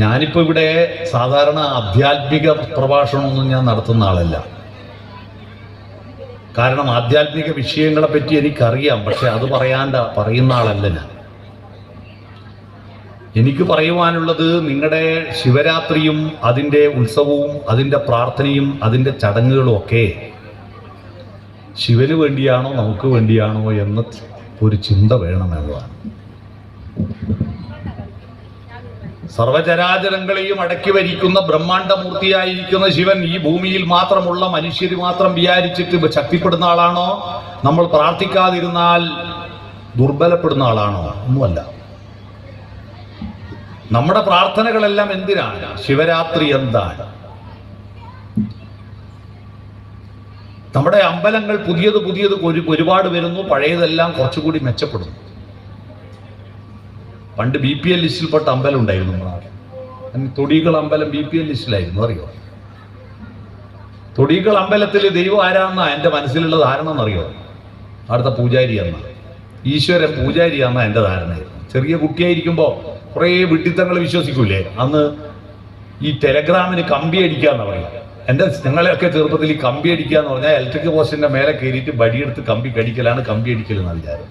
ഞാനിപ്പോൾ ഇവിടെ സാധാരണ ആധ്യാത്മിക പ്രഭാഷണമൊന്നും ഞാൻ നടത്തുന്ന ആളല്ല. കാരണം ആധ്യാത്മിക വിഷയങ്ങളെ പറ്റി എനിക്കറിയാം, പക്ഷെ അത് പറയുന്ന ആളല്ല ഞാൻ. എനിക്ക് പറയുവാനുള്ളത്, നിങ്ങളുടെ ശിവരാത്രിയും അതിൻ്റെ ഉത്സവവും അതിൻ്റെ പ്രാർത്ഥനയും അതിൻ്റെ ചടങ്ങുകളും ഒക്കെ ശിവന് വേണ്ടിയാണോ നമുക്ക് വേണ്ടിയാണോ എന്ന ഒരു ചിന്ത വേണമെന്നതാണ്. സർവചരാചരങ്ങളെയും അടക്കി ഭരിക്കുന്ന ബ്രഹ്മാണ്ഡമൂർത്തിയായിരിക്കുന്ന ശിവൻ ഈ ഭൂമിയിൽ മാത്രമുള്ള മനുഷ്യർ മാത്രം വിചാരിച്ചിട്ട് ശക്തിപ്പെടുന്ന ആളാണോ? നമ്മൾ പ്രാർത്ഥിക്കാതിരുന്നാൽ ദുർബലപ്പെടുന്ന ആളാണോ? ഒന്നുമല്ല. നമ്മുടെ പ്രാർത്ഥനകളെല്ലാം എന്തിനാണ്? ശിവരാത്രി എന്താണ്? നമ്മുടെ അമ്പലങ്ങൾ പുതിയത് ഒരുപാട് വരുന്നു, പഴയതെല്ലാം കുറച്ചുകൂടി മെച്ചപ്പെടുന്നു. പണ്ട് BPL ലിസ്റ്റിൽപ്പെട്ട അമ്പലം ഉണ്ടായിരുന്നു നമ്മുടെ തൊടികൾ അമ്പലം. BPL ലിസ്റ്റിലായിരുന്നു, അറിയോ? തൊടികൾ അമ്പലത്തിൽ ദൈവം ആരാന്നാ എൻ്റെ മനസ്സിലുള്ള ധാരണ എന്നറിയോ? അവിടുത്തെ പൂജാരി എന്ന ഈശ്വരൻ പൂജാരിയാന്നാ എൻ്റെ ധാരണയായിരുന്നു. ചെറിയ കുട്ടിയായിരിക്കുമ്പോൾ കുറേ വിഡ്ഢിത്തങ്ങൾ വിശ്വസിക്കൂലേ? അന്ന് ഈ ടെലഗ്രാമിന് കമ്പി അടിക്കാന്ന് പറയാം. ഞങ്ങളെയൊക്കെ ചെറുപ്പത്തിൽ ഈ കമ്പി അടിക്കുക എന്ന് പറഞ്ഞാൽ ഇലക്ട്രിക് പോസ്റ്റിന്റെ മേലെ കയറിയിട്ട് ബടിയെടുത്ത് കമ്പി കടിക്കലാണ് കമ്പി അടിക്കൽ എന്ന വിചാരം.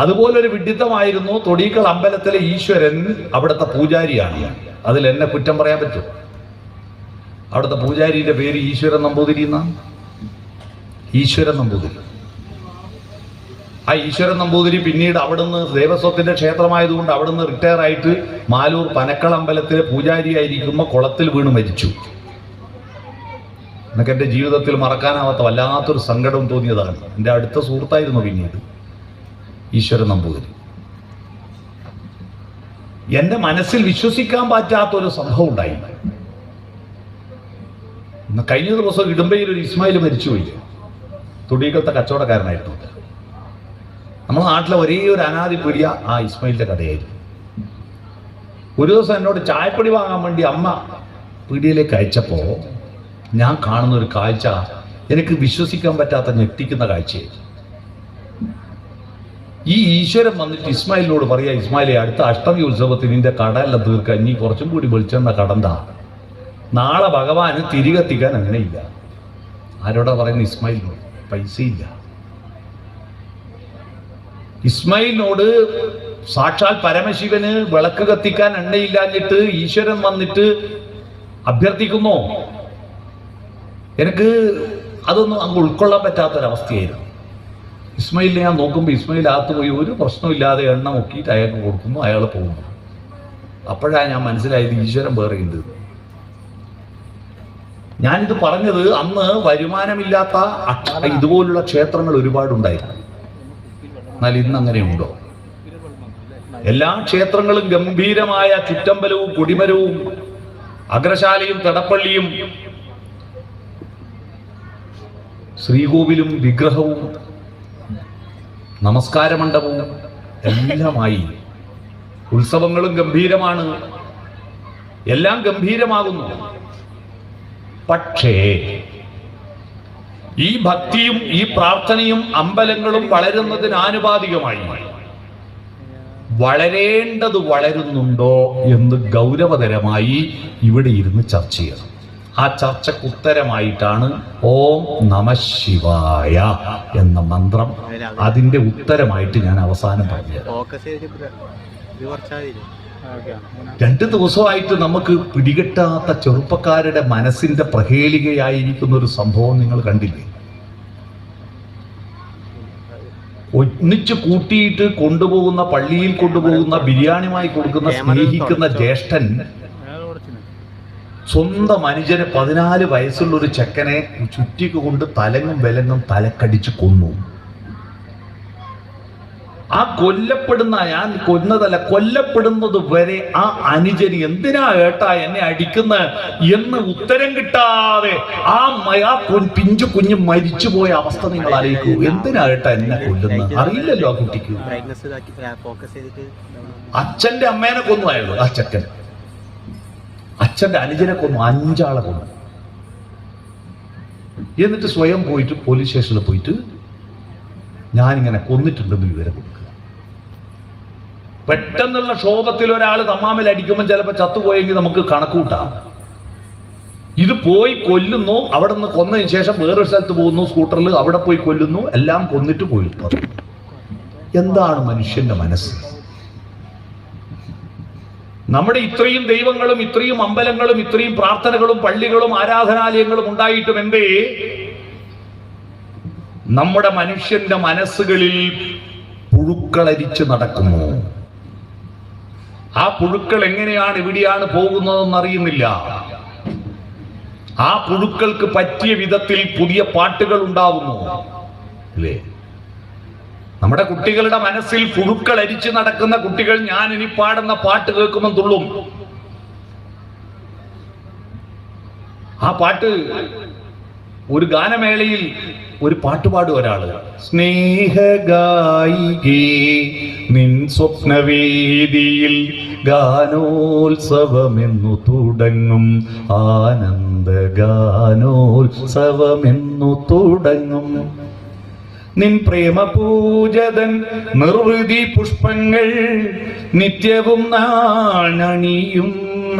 അതുപോലൊരു വിഡ്ഢിത്തമായിരുന്നു തൊടിക്കൽ അമ്പലത്തിലെ ഈശ്വരൻ അവിടുത്തെ പൂജാരിയാണ്. അതിൽ എന്നെ കുറ്റം പറയാൻ പറ്റും? അവിടുത്തെ പൂജാരിയുടെ പേര് ഈശ്വരൻ നമ്പൂതിരി എന്നാണ്. ഈശ്വരൻ നമ്പൂതിരി. ആ ഈശ്വരൻ നമ്പൂതിരി പിന്നീട് അവിടുന്ന് ദേവസ്വത്തിന്റെ ക്ഷേത്രമായതുകൊണ്ട് അവിടുന്ന് റിട്ടയർ ആയിട്ട് മാലൂർ പനക്കൾ അമ്പലത്തിലെ പൂജാരിയായിരിക്കുമ്പോൾ കുളത്തിൽ വീണ് മരിച്ചു. എന്നൊക്കെ എൻ്റെ ജീവിതത്തിൽ മറക്കാനാവാത്ത വല്ലാത്തൊരു സങ്കടം തോന്നിയതാണ്. എൻ്റെ അടുത്ത സുഹൃത്തായിരുന്നു പിന്നീട് ഈശ്വരൻ നമ്പൂതിരി. എൻ്റെ മനസ്സിൽ വിശ്വസിക്കാൻ പറ്റാത്തൊരു സംഭവം ഉണ്ടായി. കഴിഞ്ഞ ദിവസം ഇടുമ്പയിൽ ഒരു ഇസ്മായിൽ മരിച്ചുപോയി. തൊടിയിലത്തെ കച്ചവടക്കാരനായിരുന്നു. നമ്മുടെ നാട്ടിലെ ഒരേ ഒരു അനാദി പീടിയ ആ ഇസ്മായിലിന്റെ കടയായിരുന്നു. ഒരു ദിവസം എന്നോട് ചായപ്പൊടി വാങ്ങാൻ വേണ്ടി അമ്മ പീടിയയിലേക്ക് അയച്ചപ്പോൾ ഞാൻ കാണുന്ന ഒരു കാഴ്ച എനിക്ക് വിശ്വസിക്കാൻ പറ്റാത്ത ഞെട്ടിക്കുന്ന കാഴ്ചയായിരുന്നു. ഈ ഈശ്വരൻ വന്നിട്ട് ഇസ്മായിലിനോട് പറയാ, ഇസ്മായിലെ, അടുത്ത അഷ്ടമി ഉത്സവത്തിന് നിന്റെ കടയെല്ലാം തീർക്കാൻ നീ കുറച്ചും കൂടി വെളിച്ചെണ്ണ കടണ്ട. നാളെ ഭഗവാന് തിരികെത്തിക്കാൻ അങ്ങനെയില്ല. ആരോടാ പറയുന്നത്? ഇസ്മായിലിനോട്. പൈസയില്ല. ഇസ്മായിലിനോട് സാക്ഷാൽ പരമശിവന് വിളക്ക് കത്തിക്കാൻ എണ്ണയില്ലാഞ്ഞിട്ട് ഈശ്വരൻ വന്നിട്ട് അഭ്യർത്ഥിക്കുന്നു. എനിക്ക് അതൊന്നും അങ്ങ് ഉൾക്കൊള്ളാൻ പറ്റാത്തൊരവസ്ഥയായിരുന്നു. ഇസ്മായിലിനെ ഞാൻ നോക്കുമ്പോൾ ഇസ്മായിൽ അകത്ത് പോയി ഒരു പ്രശ്നമില്ലാതെ എണ്ണ മുക്കിയിട്ട് അയാൾക്ക് കൊടുക്കുന്നു, അയാൾ പോകുന്നു. അപ്പോഴാണ് ഞാൻ മനസ്സിലായത് ഈശ്വരൻ വേറെ ഉണ്ട്. ഞാനിത് പറഞ്ഞത് അന്ന് വരുമാനമില്ലാത്ത ഇതുപോലുള്ള ക്ഷേത്രങ്ങൾ ഒരുപാടുണ്ടായിരുന്നു. എന്നാൽ ഇന്ന് അങ്ങനെയുണ്ടോ? എല്ലാ ക്ഷേത്രങ്ങളും ഗംഭീരമായ ചുറ്റമ്പലവും കൊടിമരവും അഗ്രശാലയും തടപ്പള്ളിയും ശ്രീകോവിലും വിഗ്രഹവും നമസ്കാര മണ്ഡപവും എല്ലാമായി. ഉത്സവങ്ങളും ഗംഭീരമാണ്, എല്ലാം ഗംഭീരമാകുന്നു. പക്ഷേ ഈ ഭക്തിയും ഈ പ്രാർത്ഥനയും അമ്പലങ്ങളും വളരുന്നതിന് ആനുപാതികമായി വളരേണ്ടത് വളരുന്നുണ്ടോ എന്ന് ഗൗരവതരമായി ഇവിടെ ഇരുന്ന് ചർച്ച ചെയ്യണം. ആ ചർച്ചയ്ക്ക് ഉത്തരമായിട്ടാണ് ഓം നമഃ ശിവായ എന്ന മന്ത്രം. അതിന്റെ ഉത്തരമായിട്ട് ഞാൻ അവസാനം പറഞ്ഞത്. 2 ദിവസമായിട്ട് നമുക്ക് പിടികിട്ടാത്ത ചെറുപ്പക്കാരുടെ മനസ്സിന്റെ പ്രഹേളികയായിരിക്കുന്ന ഒരു സംഭവം നിങ്ങൾ കണ്ടില്ലേ? ഒന്നിച്ച് കൂട്ടിയിട്ട് കൊണ്ടുപോകുന്ന, പള്ളിയിൽ കൊണ്ടുപോകുന്ന, ബിരിയാണിയുമായി കൊടുക്കുന്ന, സ്നേഹിക്കുന്ന ജ്യേഷ്ഠൻ സ്വന്തം അനുജനെ 14 വയസ്സുള്ള ഒരു ചെക്കനെ ചുറ്റിക്ക് കൊണ്ട് തലങ്ങും വിലങ്ങും തലക്കടിച്ച് കൊന്നു. ആ കൊല്ലപ്പെടുന്ന, ഞാൻ കൊന്നതല്ല, കൊല്ലപ്പെടുന്നത് വരെ ആ അനുജന് എന്തിനാ ഏട്ടാ എന്നെ അടിക്കുന്ന എന്ന് ഉത്തരം കിട്ടാതെ ആ പിഞ്ചു കുഞ്ഞ് മരിച്ചുപോയ അവസ്ഥ നിങ്ങൾ അറിയിക്കൂ. എന്തിനാ ഏട്ടാ എന്നെ കൊല്ലുന്നത്? അറിയില്ലല്ലോ ആ കുട്ടിക്ക്. അച്ഛന്റെ അമ്മേനെ കൊന്നുമായിരുന്നു ആ ചെക്കൻ. അച്ഛന്റെ അനുജനെ കൊന്നു, 5 ആളെ കൊന്നു. എന്നിട്ട് സ്വയം പോയിട്ട് പോലീസ് സ്റ്റേഷനിൽ പോയിട്ട് ഞാനിങ്ങനെ കൊന്നിട്ടുണ്ടെന്ന് വിവരം കൊടുക്കുക. പെട്ടെന്നുള്ള ക്ഷോഭത്തിൽ ഒരാൾ തമ്മാമിൽ അടിക്കുമ്പോൾ ചിലപ്പോൾ ചത്തുപോയെങ്കിൽ നമുക്ക് കണക്കൂട്ടാം. ഇത് പോയി കൊല്ലുന്നു, അവിടെ നിന്ന് കൊന്നതിന് ശേഷം വേറൊരു സ്ഥലത്ത് പോകുന്നു സ്കൂട്ടറിൽ, അവിടെ പോയി കൊല്ലുന്നു, എല്ലാം കൊന്നിട്ട് പോയി. എന്താണ് മനുഷ്യന്റെ മനസ്സ്? നമ്മുടെ ഇത്രയും ദൈവങ്ങളും ഇത്രയും അമ്പലങ്ങളും ഇത്രയും പ്രാർത്ഥനകളും പള്ളികളും ആരാധനാലയങ്ങളും ഉണ്ടായിട്ടും എന്തേ നമ്മുടെ മനുഷ്യന്റെ മനസ്സുകളിൽ പുഴുക്കളരിച്ച് നടക്കുന്നു? ആ പുഴുക്കൾ എങ്ങനെയാണ് എവിടെയാണ് പോകുന്നതെന്ന് അറിയുന്നില്ല. ആ പുഴുക്കൾക്ക് പറ്റിയ വിധത്തിൽ പുതിയ പാട്ടുകൾ ഉണ്ടാവുന്നു അല്ലേ? നമ്മുടെ കുട്ടികളുടെ മനസ്സിൽ പുഴുക്കൾ അരിച്ചു നടക്കുന്ന കുട്ടികൾ ഞാൻ ഇനി പാടുന്ന പാട്ട് കേൾക്കുമ്പോൾ തുള്ളും. ആ പാട്ട് ഒരു ഗാനമേളയിൽ ഒരു പാട്ടുപാടും ഒരാള്, സ്നേഹഗായികേ നിൻ സ്വപ്നവേദിയിൽ ഗാനോത്സവമെന്നു തുടങ്ങും, ആനന്ദഗാനോത്സവമെന്നു തുടങ്ങും, നിൻ പ്രേമപൂജതൻ നിർവൃതി പുഷ്പങ്ങൾ നിത്യവും നാണണിയും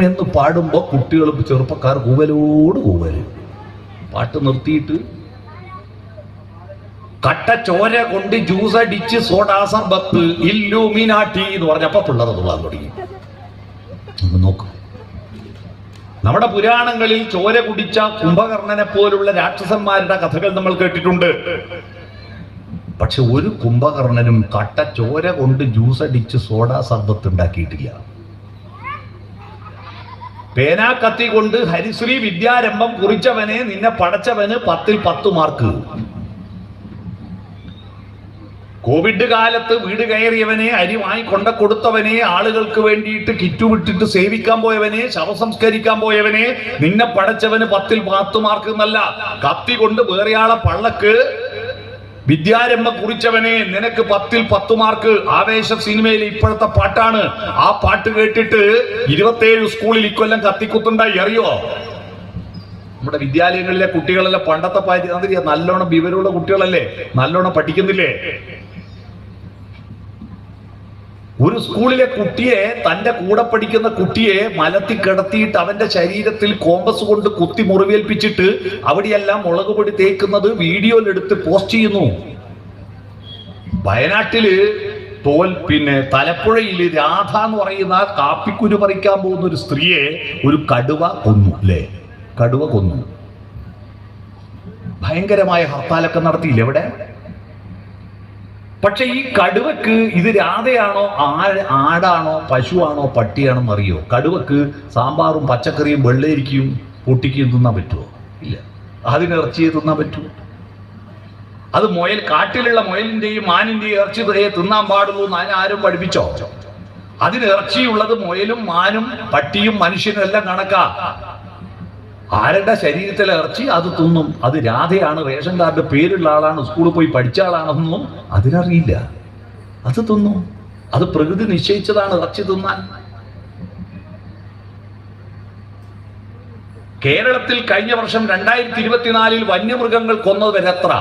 എന്ന് പാടുമ്പോ കുട്ടികൾ ചെറുപ്പക്കാർ കൂവലോട് കൂവല്. പാട്ട് നിർത്തിയിട്ട് കട്ട ചോര കൊണ്ട് ജ്യൂസ് അടിച്ച് സോഡാ സർബത്ത് ഇല്ലൂമിനാട്ടി എന്ന് പറഞ്ഞപ്പോ പിള്ളേർ തുള്ളാൻ തുടങ്ങി. നോക്കൂ, നമ്മുടെ പുരാണങ്ങളിൽ ചോര കുടിച്ച കുംഭകർണനെ പോലുള്ള രാക്ഷസന്മാരുടെ കഥകൾ നമ്മൾ കേട്ടിട്ടുണ്ട്. പക്ഷെ ഒരു കുംഭകർണനും കട്ട ചോര കൊണ്ട് ജ്യൂസ് അടിച്ച് സോഡാ സർബത്ത് ഉണ്ടാക്കിയിട്ടില്ല. പേനാ കത്തി കൊണ്ട് ഹരിശ്രീ വിദ്യാരംഭം കുറിച്ചവനെ നിന്നെ പടച്ചവന് 10ൽ 10 മാർക്ക്. കോവിഡ് കാലത്ത് വീട് കയറിയവനെ, അരി വാങ്ങി കൊണ്ട കൊടുത്തവനെ, ആളുകൾക്ക് വേണ്ടിയിട്ട് കിറ്റു വിട്ടിട്ട് സേവിക്കാൻ പോയവനെ, ശവസംസ്കരിക്കാൻ പോയവനെ നിന്നെ പടച്ചവന് 10ൽ 10 മാർക്ക് എന്നല്ല, കത്തി കൊണ്ട് വേറെയാളെ പള്ളക്ക് വിദ്യാരംഭം കുറിച്ചവനെ നിനക്ക് 10ൽ 10 മാർക്ക്. ആവേശ സിനിമയിലെ ഇപ്പോഴത്തെ പാട്ടാണ്. ആ പാട്ട് കേട്ടിട്ട് 27 സ്കൂളിൽ ഇക്കൊല്ലം കത്തിക്കുത്തുണ്ടായി. അറിയോ? നമ്മുടെ വിദ്യാലയങ്ങളിലെ കുട്ടികളെല്ലാം പണ്ടത്തെ പാറ്റി നല്ലോണം വിവരമുള്ള കുട്ടികളല്ലേ, നല്ലോണം പഠിക്കുന്നില്ലേ? ഒരു സ്കൂളിലെ കുട്ടിയെ, തന്റെ കൂടെ പഠിക്കുന്ന കുട്ടിയെ മലത്തി കിടത്തിയിട്ട് അവന്റെ ശരീരത്തിൽ കോമ്പസ് കൊണ്ട് കുത്തി മുറിവേൽപ്പിച്ചിട്ട് അവിടെയെല്ലാം മുളക് പൊടി തേക്കുന്നത് വീഡിയോയിലെടുത്ത് പോസ്റ്റ് ചെയ്യുന്നു. വയനാട്ടില് തലപ്പുഴയിൽ രാധ എന്ന് പറയുന്ന കാപ്പിക്കുരു പറിക്കാൻ പോകുന്ന ഒരു സ്ത്രീയെ ഒരു കടുവ കൊന്നു. അല്ലേ, കടുവ കൊന്നു. ഭയങ്കരമായ ഹർത്താലൊക്കെ നടത്തിയില്ലേ അവിടെ? പക്ഷെ ഈ കടുവക്ക് ഇത് രാധയാണോ ആടാണോ പശുവാണോ പട്ടിയാണോ അറിയോ? കടുവക്ക് സാമ്പാറും പച്ചക്കറിയും വെള്ളരിക്കയും പൊട്ടിക്കയും തിന്നാൻ പറ്റുമോ? ഇല്ല. അതിനിറച്ചിയെ തിന്നാൻ പറ്റുമോ? അത് കാട്ടിലുള്ള മുയലിന്റെയും മാനിന്റെയും ഇറച്ചി തിന്നാൻ പാടുള്ളൂ എന്ന് ആരും പഠിപ്പിച്ചോ? അതിന് ഇറച്ചിയുള്ളത് മുയലും മാനും പട്ടിയും മനുഷ്യനും എല്ലാം കണക്കാ. ആരുടെ ശരീരത്തിലെ ഇറച്ചി അത് തിന്നും. അത് രാധയാണ്, റേഷൻ കാർഡ് പേരുള്ള ആളാണ്, സ്കൂളിൽ പോയി പഠിച്ച ആളാണെന്നും അതിനറിയില്ല. അത് തിന്നും. അത് പ്രകൃതി നിശ്ചയിച്ചതാണ് ഇറച്ചി തിന്നാൻ. കേരളത്തിൽ കഴിഞ്ഞ വർഷം 2024 വന്യമൃഗങ്ങൾ കൊന്നത് വരെ എത്ര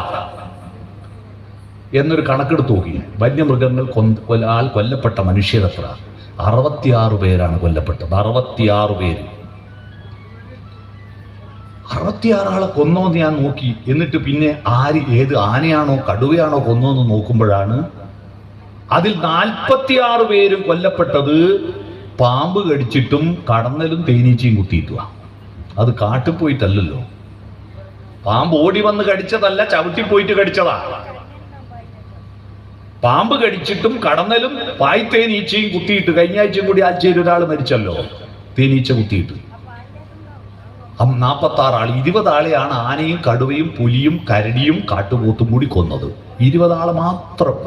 എന്നൊരു കണക്കെടുത്ത് നോക്കി. വന്യമൃഗങ്ങൾ കൊല്ലപ്പെട്ട മനുഷ്യരെത്ര? 66 പേരാണ് കൊല്ലപ്പെട്ടത്. 66 പേര്. 66 ആളെ കൊന്നോന്ന് ഞാൻ നോക്കി. എന്നിട്ട് പിന്നെ ഏത് ആനയാണോ കടുവയാണോ കൊന്നോന്ന് നോക്കുമ്പോഴാണ് അതിൽ 46 പേരും കൊല്ലപ്പെട്ടത് പാമ്പ് കടിച്ചിട്ടും കടന്നലും തേനീച്ചയും കുത്തിയിട്ടുവാ. അത് കാട്ടിൽ പോയിട്ടല്ലല്ലോ. പാമ്പ് ഓടി വന്ന് കടിച്ചതല്ല, ചവിട്ടിപ്പോയിട്ട് കടിച്ചതാ. പാമ്പ് കടിച്ചിട്ടും കടന്നലും പായ്തേനീച്ചയും കുത്തിയിട്ട്. കഴിഞ്ഞ ആഴ്ചയും കൂടി ആഴ്ചയിൽ ഒരാൾ മരിച്ചല്ലോ, തേനീച്ച കുത്തിയിട്ട്. 46 ആൾ. 20 ആളെയാണ് ആനയും കടുവയും പുലിയും കരടിയും കാട്ടുപോത്തും കൂടി കൊന്നത്. 20 ആള് മാത്രം.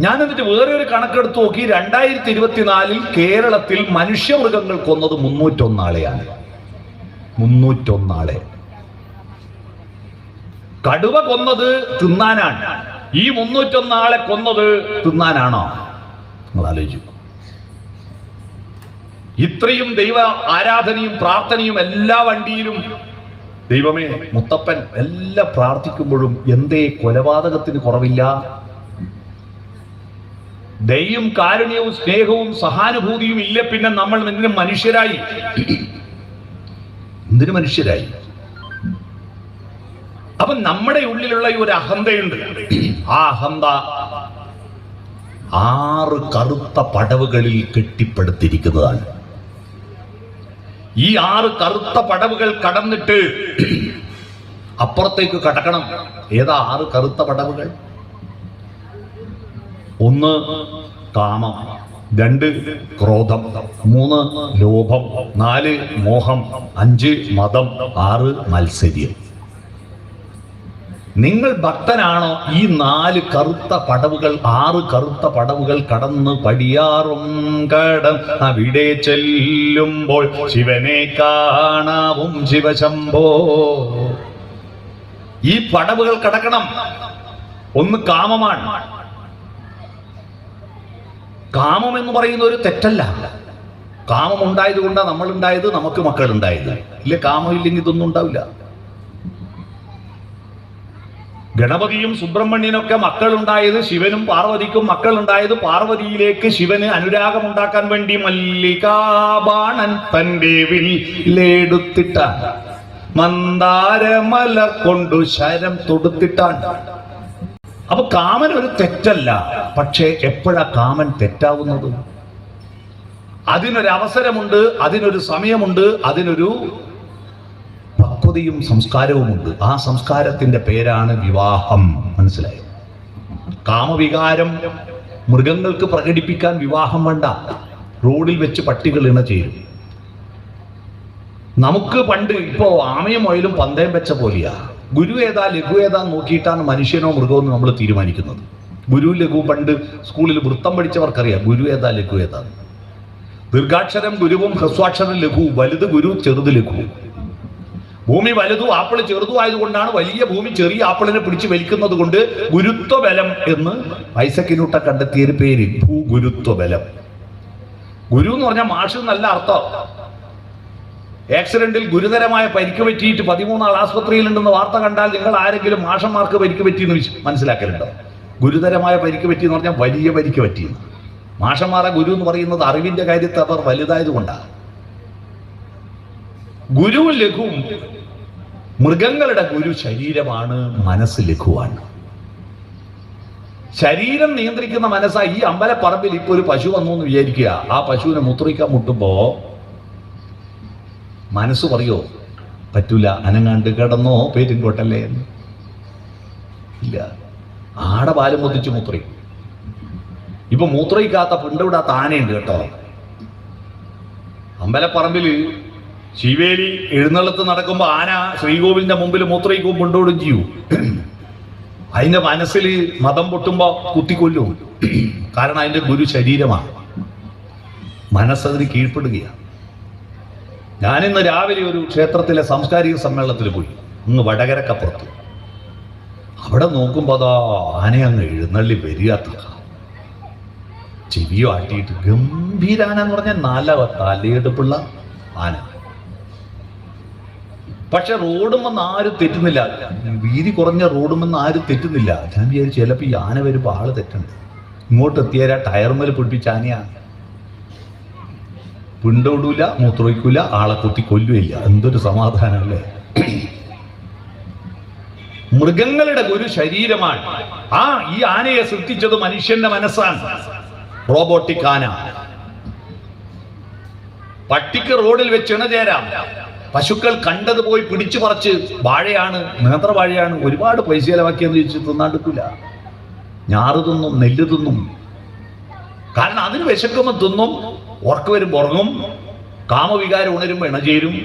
ഞാൻ എന്നിട്ട് വേറെ ഒരു കണക്കെടുത്ത് നോക്കി. 2024 കേരളത്തിൽ മനുഷ്യമൃഗങ്ങൾ കൊന്നത് 301 ആളെയാണ്. 301 ആളെ. കടുവ കൊന്നത് തിന്നാനാണ്. ഈ 301 ആളെ കൊന്നത് തിന്നാനാണോ? നിങ്ങൾ ആലോചിച്ചു. ഇത്രയും ദൈവ ആരാധനയും പ്രാർത്ഥനയും എല്ലാ വണ്ടിയിലും ദൈവമേ മുത്തപ്പൻ എല്ലാം പ്രാർത്ഥിക്കുമ്പോഴും എന്തേ കൊലപാതകത്തിന് കുറവില്ല? ദയയും കാരുണ്യവും സ്നേഹവും സഹാനുഭൂതിയും ഇല്ല, പിന്നെ നമ്മൾ എന്തിനു മനുഷ്യരായി? എന്തിനു മനുഷ്യരായി? അപ്പൊ നമ്മുടെ ഉള്ളിലുള്ള ഈ ഒരു അഹന്തയുണ്ട്. ആ അഹന്ത 6 കറുത്ത പടവുകളിൽ കെട്ടിപ്പടുത്തിരിക്കുന്നതാണ്. ഈ 6 കറുത്ത പടവുകൾ കടന്നിട്ട് അപ്പുറത്തേക്ക് കടക്കണം. ഏതാ 6 കറുത്ത പടവുകൾ? 1 കാമം, 2 ക്രോധം, 3 ലോഭം, 4 മോഹം, 5 മതം, 6 മത്സര്യം. നിങ്ങൾ ഭക്തനാണോ? ഈ 4 കറുത്ത പടവുകൾ, 6 കറുത്ത പടവുകൾ കടന്ന് പടിയാറും അവിടെ ചെല്ലുമ്പോൾ ശിവനെ കാണാവും ശിവശംഭോ. ഈ പടവുകൾ കടക്കണം. 1 കാമമാണ്. കാമം എന്ന് പറയുന്ന ഒരു തെറ്റല്ല. കാമം ഉണ്ടായത് കൊണ്ടാണ് നമ്മൾ ഉണ്ടായത്, നമുക്ക് മക്കൾ ഉണ്ടായത്. ഇല്ല, കാമം ഇല്ലെങ്കിൽ ഇതൊന്നും ഉണ്ടാവില്ല. ഗണപതിയും സുബ്രഹ്മണ്യനൊക്കെ മക്കളുണ്ടായത്, ശിവനും പാർവതിക്കും മക്കളുണ്ടായത് പാർവതിയിലേക്ക് ശിവന് അനുരാഗം ഉണ്ടാക്കാൻ വേണ്ടി മല്ലികാബാണൻ തന്റെ വില്ലെടുത്തിട്ടാണ്, മന്ദാരമല കൊണ്ടു ശരം തൊടുത്തിട്ടാണ്. അപ്പൊ കാമൻ ഒരു തെറ്റല്ല. പക്ഷേ എപ്പോഴാ കാമൻ തെറ്റാവുന്നത്? അതിനൊരവസരമുണ്ട്, അതിനൊരു സമയമുണ്ട്, അതിനൊരു പക്വതയും സംസ്കാരവുമുണ്ട്. ആ സംസ്കാരത്തിന്റെ പേരാണ് വിവാഹം. മനസ്സിലായോ? കാമവികാരം മൃഗങ്ങൾക്ക് പ്രകടിപ്പിക്കാൻ വിവാഹം വേണ്ട. റോഡിൽ വെച്ച് പട്ടികൾ ഇണ ചേരും. നമുക്ക് പണ്ട് ഇപ്പോ ആമയും മുയലും പന്തയം വെച്ച പോലെയാ. ഗുരു ഏതാ ലഘു ഏതാ നോക്കിയിട്ടാണ് മനുഷ്യനോ മൃഗമോ എന്ന് നമ്മൾ തീരുമാനിക്കുന്നത്. ഗുരു ലഘു പണ്ട് സ്കൂളിൽ വൃത്തം പഠിച്ചവർക്കറിയാം ഗുരു ഏതാ ലഘു ഏതാ. ദീർഘാക്ഷരം ഗുരുവും ഹ്രസ്വാക്ഷരം ലഘു. വലുത് ഗുരു, ചെറുത് ലഘു. ഭൂമി വലുതും ആപ്പിള് ചെറുതും ആയതുകൊണ്ടാണ് വലിയ ഭൂമി ചെറിയ ആപ്പിളിനെ പിടിച്ച് വലിക്കുന്നത് കൊണ്ട് ഗുരുത്വ ബലം എന്ന് ഐസക് ന്യൂട്ടൻ കണ്ടെത്തിയൊരു പേര്, ഭൂഗുരുത്വ ബലം. ഗുരു എന്ന് പറഞ്ഞാൽ മാഷ് എന്നല്ല അർത്ഥം. ആക്സിഡന്റിൽ ഗുരുതരമായ പരിക്ക് പറ്റിയിട്ട് 13 ആൾ ആസ്പത്രിയിലുണ്ടെന്ന് വാർത്ത കണ്ടാൽ നിങ്ങൾ ആരെങ്കിലും മാഷന്മാർക്ക് പരിക്ക് പറ്റിയെന്ന് മനസ്സിലാക്കലുണ്ടോ? ഗുരുതരമായ പരിക്ക് പറ്റി എന്ന് പറഞ്ഞാൽ വലിയ പരിക്ക് പറ്റിയെന്ന്. മാഷന്മാരെ ഗുരു എന്ന് പറയുന്നത് അറിവിന്റെ കാര്യത്തിൽ അവർ വലുതായത് കൊണ്ടാണ്. ഗുരുവും ലഘുവും. മൃഗങ്ങളുടെ ഗുരു ശരീരമാണ്, മനസ്സ് ലഘുവാണ്. ശരീരം നിയന്ത്രിക്കുന്ന മനസ്സാ. ഈ അമ്പലപ്പറമ്പിൽ ഇപ്പൊ ഒരു പശു വന്നു എന്ന് വിചാരിക്കുക. ആ പശുവിനെ മൂത്രിക്കാൻ മുട്ടുമ്പോ മനസ്സ് പറയോ പറ്റൂല, അനങ്ങാണ്ട് കിടന്നോ പേറ്റിൻകോട്ടല്ലേ എന്ന്? ഇല്ല, ആടെ പാലും മുതിച്ച് മൂത്രയിക്കും. ഇപ്പൊ മൂത്രയിക്കാത്ത പിണ്ടവിടാത്ത ആനയുണ്ട് കേട്ടോ. അമ്പലപ്പറമ്പില് ശിവേലി എഴുന്നള്ളത്ത് നടക്കുമ്പോ ആന ശ്രീകോവിലിന്റെ മുമ്പിൽ മൂത്രയിക്കും പിണ്ടോടും ചെയ്യൂ. അതിന്റെ മനസ്സിൽ മതം പൊട്ടുമ്പോ കുത്തിക്കൊല്ലും. കാരണം അതിന്റെ ഗുരു ശരീരമാണ്. മനസ്സതിന് കീഴ്പ്പെടുകയാണ്. ഞാനിന്ന് രാവിലെ ഒരു ക്ഷേത്രത്തിലെ സാംസ്കാരിക സമ്മേളനത്തിൽ പോയി, ഇന്ന് വടകരക്കപ്പുറത്ത്. അവിടെ നോക്കുമ്പോ അതാ ആന അങ്ങ് എഴുന്നള്ളി വരികത്ത. ചെവിയോ ആട്ടിയിട്ട് ഗംഭീരാന എന്ന് പറഞ്ഞാൽ നല്ല തലയെടുപ്പുള്ള ആന. പക്ഷെ റോഡുമെന്ന് ആരും തെറ്റുന്നില്ല. വീതി കുറഞ്ഞ റോഡുമെന്ന് ആരും തെറ്റുന്നില്ല. ഞാൻ വിചാരിച്ചു ചിലപ്പോൾ ഈ ആന വരുമ്പോൾ ആള് തെറ്റുണ്ട്. ഇങ്ങോട്ട് എത്തിയാൽ ടയർമേൽ പിടിപ്പിച്ച ആനയാണ്. പിണ്ടോടൂല, മൂത്രയിക്കൂല, ആളെ കുത്തി കൊല്ലുകയില്ല. എന്തൊരു സമാധാനമല്ലേ? മൃഗങ്ങളുടെ ഗുരു ശരീരമാണ്. ഈ ആനയെ സൃഷ്ടിച്ചത് മനുഷ്യന്റെ മനസ്സാണ്. റോബോട്ടിക് ആന. പട്ടിക്ക് റോഡിൽ വെച്ച് ഇണചേരാം. പശുക്കൾ കണ്ടത് പോയി പിടിച്ചു പറിച്ച് വാഴയാണ്, നേന്ത്രവാഴയാണ്, ഒരുപാട് പൈസ ചെലവാക്കിയെന്ന് ചോദിച്ച് തിന്നാണ്ടിക്കില്ല. ഞാറ് തിന്നും, നെല്ല് തിന്നും. കാരണം അതിന് വിശക്കുമ്പോൾ തിന്നും, ഉറക്ക് വരുമ്പോൾ ഉറങ്ങും, കാമവികാരം ഉണരുമ്പോൾ ഇണചേരും,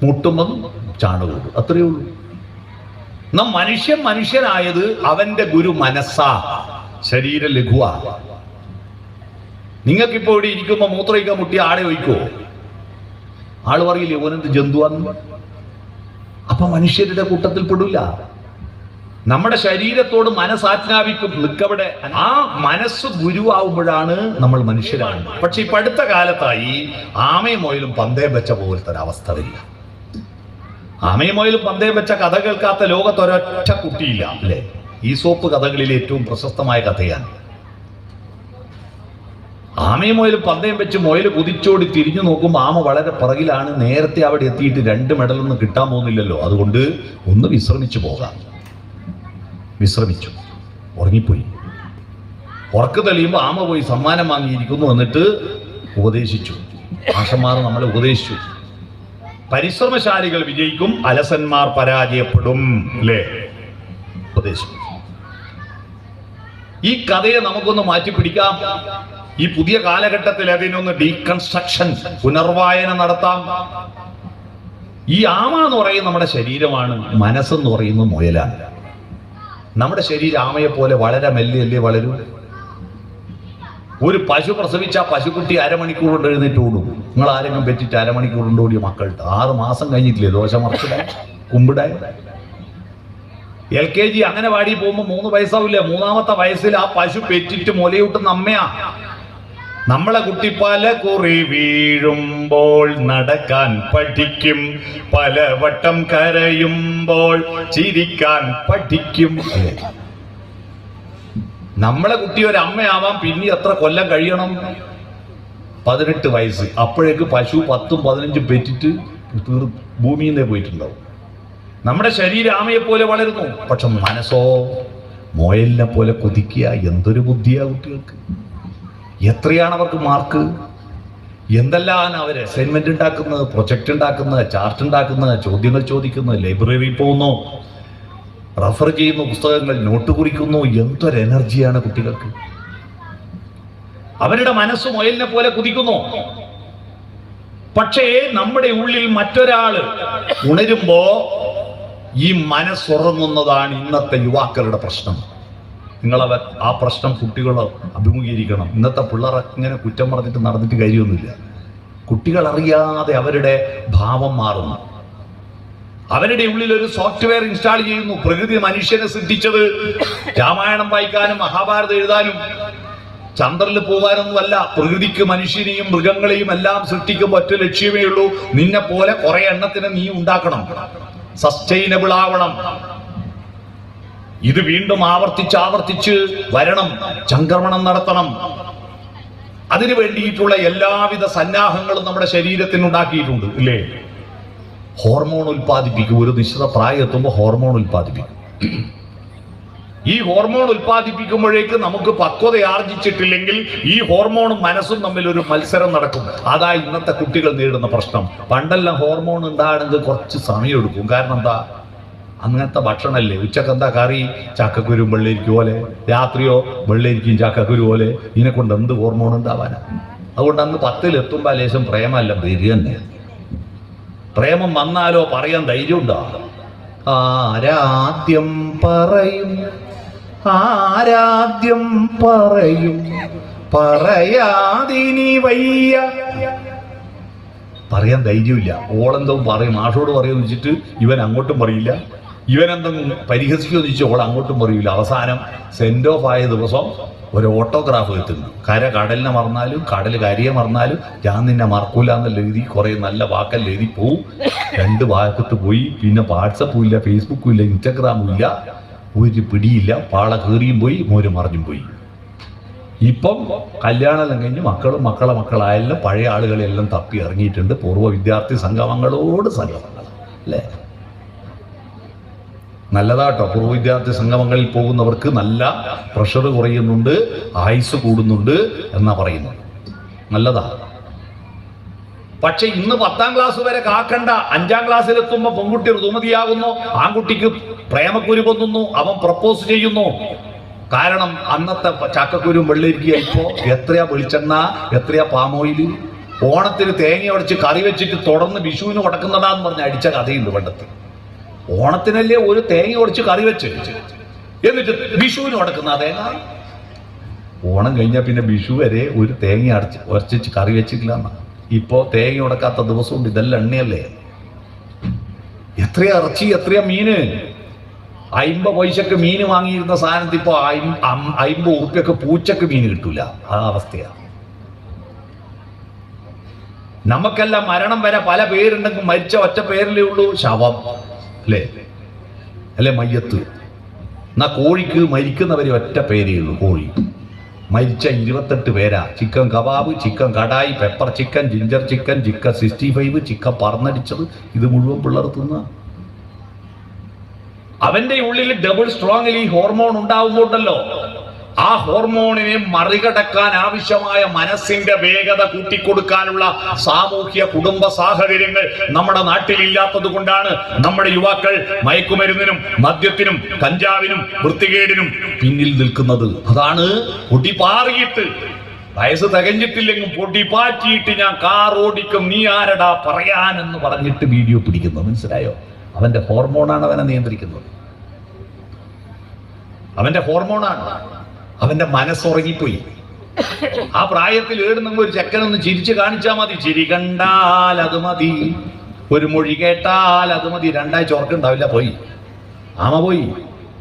മുട്ടുമ്പം ചാണകം. അത്രയേ ഉള്ളൂ. നാം മനുഷ്യനായത് അവന്റെ ഗുരു മനസ്സാ, ശരീര ലഘുവാ. നിങ്ങൾക്കിപ്പോ ഇവിടെ ഇരിക്കുമ്പോ മൂത്രയിക്കാൻ മുട്ടിയ ആടെ ഒഴിക്കോ? ആള് പറയില്ലേ ഓനെന്ത് ജന്തുവാന്ന്? അപ്പൊ മനുഷ്യരുടെ കൂട്ടത്തിൽ പെടില്ല. നമ്മുടെ ശരീരത്തോട് മനസ്സാജ്ഞാപിക്കും നിൽക്കവിടെ. ആ മനസ്സ് ഗുരുവാകുമ്പോഴാണ് നമ്മൾ മനുഷ്യരാണ്. പക്ഷെ ഇപ്പൊ അടുത്ത കാലത്തായി ആമയും മൊയിലും പന്തയം വെച്ച പോലത്തെ ഒരു അവസ്ഥ വരിക. ആമയും മൊയിലും പന്തയം വെച്ച കഥ കേൾക്കാത്ത ലോകത്തൊരൊറ്റ കുട്ടിയില്ല അല്ലേ? ഈസോപ്പ് കഥകളിലെ ഏറ്റവും പ്രശസ്തമായ കഥയാണ്. ആമയും മുയലും പന്തയം വെച്ച് മുയൽ കുതിച്ചോടി തിരിഞ്ഞു നോക്കുമ്പോൾ ആമ വളരെ പിറകിലാണ്. നേരത്തെ അവിടെ എത്തിയിട്ട് 2 മെഡലൊന്നും കിട്ടാൻ പോകുന്നില്ലല്ലോ, അതുകൊണ്ട് ഒന്ന് വിശ്രമിച്ചു പോകാം. വിശ്രമിച്ചു, ഉറങ്ങിപ്പോയി. ഉറക്ക് തെളിയുമ്പോൾ ആമ പോയി സമ്മാനം വാങ്ങിയിരിക്കുന്നു. എന്നിട്ട് ഉപദേശിച്ചു. മാഷന്മാർ നമ്മളെ ഉപദേശിച്ചു, പരിശ്രമശാലികൾ വിജയിക്കും, അലസന്മാർ പരാജയപ്പെടും. അല്ലേ? ഉപദേശിച്ചു. ഈ കഥയെ നമുക്കൊന്ന് മാറ്റിപ്പിടിക്കാം. ഈ പുതിയ കാലഘട്ടത്തിൽ അതിനൊന്ന് ഡീകൺസ്ട്രക്ഷൻ, പുനർവായന നടത്താം. ഈ ആമ എന്ന് പറയുന്നത് നമ്മുടെ ശരീരമാണ്, മനസ്സെന്ന് പറയുന്നത് മുയലാണ്. നമ്മുടെ ശരീരം ആമയെ പോലെ വളരെ മെല്ലെയല്ലേ വളരൂ. ഒരു പശു പ്രസവിച്ച പശുക്കുട്ടി അരമണിക്കൂർ കൊണ്ട് എഴുന്നേറ്റ് ഓടും. നിങ്ങൾ ആരെങ്കിലും പറ്റിയിട്ട് അരമണിക്കൂർ കൊണ്ട് ഓടിയ മക്കളുണ്ട്. 6 മാസം കഴിഞ്ഞിട്ടില്ലേ ദോശ മറച്ചിടാൻ, കുമ്പിടാൻ. LKG അങ്ങനെ വാടി പോകുമ്പോൾ 3 വയസ്സാവില്ല. 3ാമത്തെ വയസ്സിൽ ആ പശു പെറ്റിട്ട് മുലയൂട്ടുന്ന അമ്മയാ. നമ്മളെ കുട്ടി പല കുറി വീഴുമ്പോൾ നടക്കാൻ പഠിക്കും, പലവട്ടം കരയുമ്പോൾ ചിരിക്കാൻ പഠിക്കും. നമ്മളെ കുട്ടി ഒരു അമ്മയാവാൻ പിന്നെ എത്ര കൊല്ലം കഴിയണം? 18 വയസ്സ്. അപ്പോഴേക്ക് പശു 10ഉം 15ഉം പെറ്റിട്ട് ഭൂമിയിൽ നിന്നേ പോയിട്ടുണ്ടാവും. നമ്മുടെ ശരീരം ആമയെ പോലെ വളരുന്നു, പക്ഷെ മനസ്സോ മുയലിനെ പോലെ കൊതിക്കുക. എന്തൊരു ബുദ്ധിയാ കുട്ടികൾക്ക്! എത്രയാണ് അവർക്ക് മാർക്ക്! എന്തെല്ലാം അവർ അസൈൻമെന്റ് ഉണ്ടാക്കുന്നത്, പ്രൊജക്ട് ഉണ്ടാക്കുന്നത്, ചാർട്ട് ഉണ്ടാക്കുന്നത്, ചോദ്യങ്ങൾ ചോദിക്കുന്നത്, ലൈബ്രറിയിൽ പോകുന്നു, റഫർ ചെയ്യുന്നു, പുസ്തകങ്ങൾ നോട്ട് കുറിക്കുന്നു. എന്തൊരു എനർജിയാണ് കുട്ടികൾക്ക്! അവരുടെ മനസ്സ് മുയലിനെ പോലെ കുതിക്കുന്നു. പക്ഷേ നമ്മുടെ ഉള്ളിൽ മറ്റൊരാള് ഉണരുമ്പോ ഈ മനസ്സുറങ്ങുന്നതാണ് ഇന്നത്തെ യുവാക്കളുടെ പ്രശ്നം. നിങ്ങളവർ ആ പ്രശ്നം കുട്ടികൾ അഭിമുഖീകരിക്കണം. ഇന്നത്തെ പിള്ളേർ ഇങ്ങനെ കുറ്റം പറഞ്ഞിട്ട് നടന്നിട്ട് കാര്യമൊന്നുമില്ല. കുട്ടികൾ അറിയാതെ അവരുടെ ഭാവം മാറുന്നു. അവരുടെ ഉള്ളിൽ ഒരു സോഫ്റ്റ്വെയർ ഇൻസ്റ്റാൾ ചെയ്യുന്നു. പ്രകൃതി മനുഷ്യനെ സൃഷ്ടിച്ചത് രാമായണം വായിക്കാനും മഹാഭാരതം എഴുതാനും ചന്ദ്രനിൽ പോകാനൊന്നുമല്ല. പ്രകൃതിക്ക് മനുഷ്യനെയും മൃഗങ്ങളെയും എല്ലാം സൃഷ്ടിക്കുമ്പോൾ ഒറ്റ ലക്ഷ്യമേ ഉള്ളൂ, നിന്നെ പോലെ കുറെ എണ്ണത്തിനെ നീ ഉണ്ടാക്കണം, സസ്റ്റൈനബിൾ ആവണം. ഇത് വീണ്ടും ആവർത്തിച്ച് വരണം, ചംക്രമണം നടത്തണം. അതിനു വേണ്ടിയിട്ടുള്ള എല്ലാവിധ സന്നാഹങ്ങളും നമ്മുടെ ശരീരത്തിന് ഉണ്ടാക്കിയിട്ടുണ്ട്, ഇല്ലേ? ഹോർമോൺ ഉൽപ്പാദിപ്പിക്കും. ഒരു നിശ്ചിത പ്രായം എത്തുമ്പോൾ ഹോർമോൺ ഉൽപ്പാദിപ്പിക്കും. ഈ ഹോർമോൺ ഉൽപ്പാദിപ്പിക്കുമ്പോഴേക്ക് നമുക്ക് പക്വത ആർജിച്ചിട്ടില്ലെങ്കിൽ ഈ ഹോർമോണും മനസ്സും തമ്മിൽ ഒരു മത്സരം നടക്കും. അതാ ഇന്നത്തെ കുട്ടികൾ നേരിടുന്ന പ്രശ്നം. പണ്ടെല്ലാം ഹോർമോൺ ഉണ്ടാകണമെങ്കിൽ കുറച്ച് സമയം എടുക്കും. കാരണം എന്താ? അങ്ങനത്തെ ഭക്ഷണമല്ലേ. ഉച്ചക്ക് എന്താ കറി? ചക്കക്കുരും വെള്ളരിക്ക പോലെ. രാത്രിയോ വെള്ളരിക്കും ചക്കക്കുരു പോലെ. ഇതിനെ കൊണ്ട് എന്ത് ഹോർമോൺ ഉണ്ടാവാനാ? അതുകൊണ്ട് അന്ന് 10-ലെത്തുമ്പോൾ ലേശം പ്രേമല്ല വരിക തന്നെ. പ്രേമം വന്നാലോ പറയാൻ ധൈര്യം ഉണ്ടാ. ആരാദ്യം പറയും, ആരാദ്യം പറയും, പറയാതിനി വയ്യ. പറയാൻ ധൈര്യമില്ല. ഓളെന്തോ പറയും, മാഷോട് പറയുമെന്ന് വെച്ചിട്ട് ഇവൻ അങ്ങോട്ടും പറയില്ല. ഇവനെന്തെങ്കിലും പരിഹസിക്കുമെന്ന് വെച്ചാൽ ഓൾ അങ്ങോട്ടും പറയില്ല. അവസാനം സെൻഡ് ഓഫ് ആയ ദിവസം ഒരു ഓട്ടോഗ്രാഫ് എത്തുന്നു. കടലിനെ മറന്നാലും കടൽ കരിയെ മറന്നാലും ഞാൻ നിന്നെ മറക്കൂല എന്നുള്ള എഴുതി കുറെ നല്ല വാക്കല്ല എഴുതി പോവും. 2 ഭാഗത്ത് പോയി. പിന്നെ വാട്സപ്പും ഇല്ല, ഫേസ്ബുക്കും ഇല്ല, ഇൻസ്റ്റഗ്രാമും ഇല്ല, ഒരു പിടിയില്ല. പാള കയറിയും പോയി, മോര് മറിഞ്ഞും പോയി. ഇപ്പം കല്യാണമെല്ലാം കഴിഞ്ഞ് മക്കളും മക്കളായാലും പഴയ ആളുകളെല്ലാം തപ്പി ഇറങ്ങിയിട്ടുണ്ട്. പൂർവ്വ വിദ്യാർത്ഥി സംഗമങ്ങളോട് സംഗമങ്ങൾ, അല്ലേ? നല്ലതാട്ടോ. പൂർവ്വ വിദ്യാർത്ഥി സംഗമങ്ങളിൽ പോകുന്നവർക്ക് നല്ല പ്രഷർ കുറയുന്നുണ്ട്, ആയുസ് കൂടുന്നുണ്ട് എന്നാ പറയുന്നത്. നല്ലതാ. പക്ഷെ ഇന്ന് 10ാം ക്ലാസ് വരെ കാക്കണ്ട. 5ാം ക്ലാസ്സിലെത്തുമ്പോ പെൺകുട്ടി ഋതുമതിയാകുന്നു, ആൺകുട്ടിക്ക് പ്രേമക്കുരു പൊന്നുന്നു, അവൻ പ്രപ്പോസ് ചെയ്യുന്നു. കാരണം അന്നത്തെ ചക്കക്കുരും വെള്ളരിക്കുക ഇപ്പോ എത്രയാ വെളിച്ചെണ്ണ, എത്രയാ പാമോയില്. ഓണത്തിന് തേങ്ങ ഉടച്ച് കറി വെച്ചിട്ട് തുടർന്ന് വിഷുവിന് ഉടക്കുന്നതാന്ന് പറഞ്ഞ് അടിച്ച കഥയുണ്ട് പണ്ടത്ത്. ഓണത്തിനല്ലേ ഒരു തേങ്ങ ഉടച്ച് കറി വെച്ച്, എന്നിട്ട് വിഷുവിന് ഉടക്കുന്ന തേങ്ങ. ഓണം കഴിഞ്ഞാൽ പിന്നെ വിഷു വരെ ഒരു തേങ്ങ ഉടച്ച് കറി വെച്ചിട്ടില്ല എന്നാ. ഇപ്പോ തേങ്ങ ഉടക്കാത്ത ദിവസമുണ്ട്. ഇതെല്ലാം എണ്ണയല്ലേ. എത്രയാ ഇറച്ചി, എത്രയാ മീന്. 50 പൈസക്ക് മീന് വാങ്ങിയിരുന്ന സാധനത്തിൽ ഇപ്പൊ 50 ഉറുപ്പ്യക്ക് പൂച്ചക്ക് മീന് കിട്ടൂല. ആ അവസ്ഥയാ. നമുക്കെല്ലാം മരണം വരെ പല പേരുണ്ടെങ്കിൽ മരിച്ച ഒറ്റ പേരിലേ ഉള്ളൂ, ശവം, അല്ലേ? മയ്യത്ത്. എന്നാ കോഴിക്ക് മരിക്കുന്നവരെ ഒറ്റ പേരേ ഉള്ളൂ. കോഴി മരിച്ച 28 പേരാ. Chicken kebab, chicken kadai, pepper chicken, ginger chicken, chicken 65, chicken പറന്നടിച്ചത്, ഇത് മുഴുവൻ പിള്ളേർ തിന്ന. അവന്റെ ഉള്ളിൽ ഡബിൾ സ്ട്രോങ്ങിൽ ഈ ഹോർമോൺ ഉണ്ടാവുമ്പോണ്ടല്ലോ, ആ ഹോർമോണിനെ മറികടക്കാൻ ആവശ്യമായ മനസ്സിന്റെ വേഗത കൂട്ടിക്കൊടുക്കാനുള്ള സാമൂഹ്യ കുടുംബ സാഹചര്യങ്ങൾ നമ്മുടെ നാട്ടിലില്ലാത്തത് കൊണ്ടാണ് നമ്മുടെ യുവാക്കൾ മയക്കുമരുന്നിനും മദ്യത്തിനും കഞ്ചാവിനും വൃത്തികേടിനും പിന്നിൽ നിൽക്കുന്നത്. അതാണ് പൊടിപാറിയിട്ട് വയസ്സ് തികഞ്ഞിട്ടില്ലെങ്കിൽ പൊടിപാറ്റിയിട്ട് ഞാൻ കാർ ഓടിക്കും, നീ ആരടാ പറയാനെന്ന് പറഞ്ഞിട്ട് വീഡിയോ പിടിക്കുന്നു. മനസ്സിലായോ? അവന്റെ ഹോർമോണാണ് അവനെ നിയന്ത്രിക്കുന്നത്. അവന്റെ ഹോർമോണാണ്. അവന്റെ മനസ്സുറങ്ങിപ്പോയി. ആ പ്രായത്തിൽ ഏടുന്നെങ്കിൽ ഒരു ചെക്കനൊന്ന് ചിരിച്ചു കാണിച്ചാൽ മതി. ചിരി കണ്ടാൽ അത് മതി, ഒരു മൊഴി കേട്ടാൽ അത് മതി. 2 ആഴ്ച ഉറക്കുണ്ടാവില്ല. പോയി ആമ പോയി.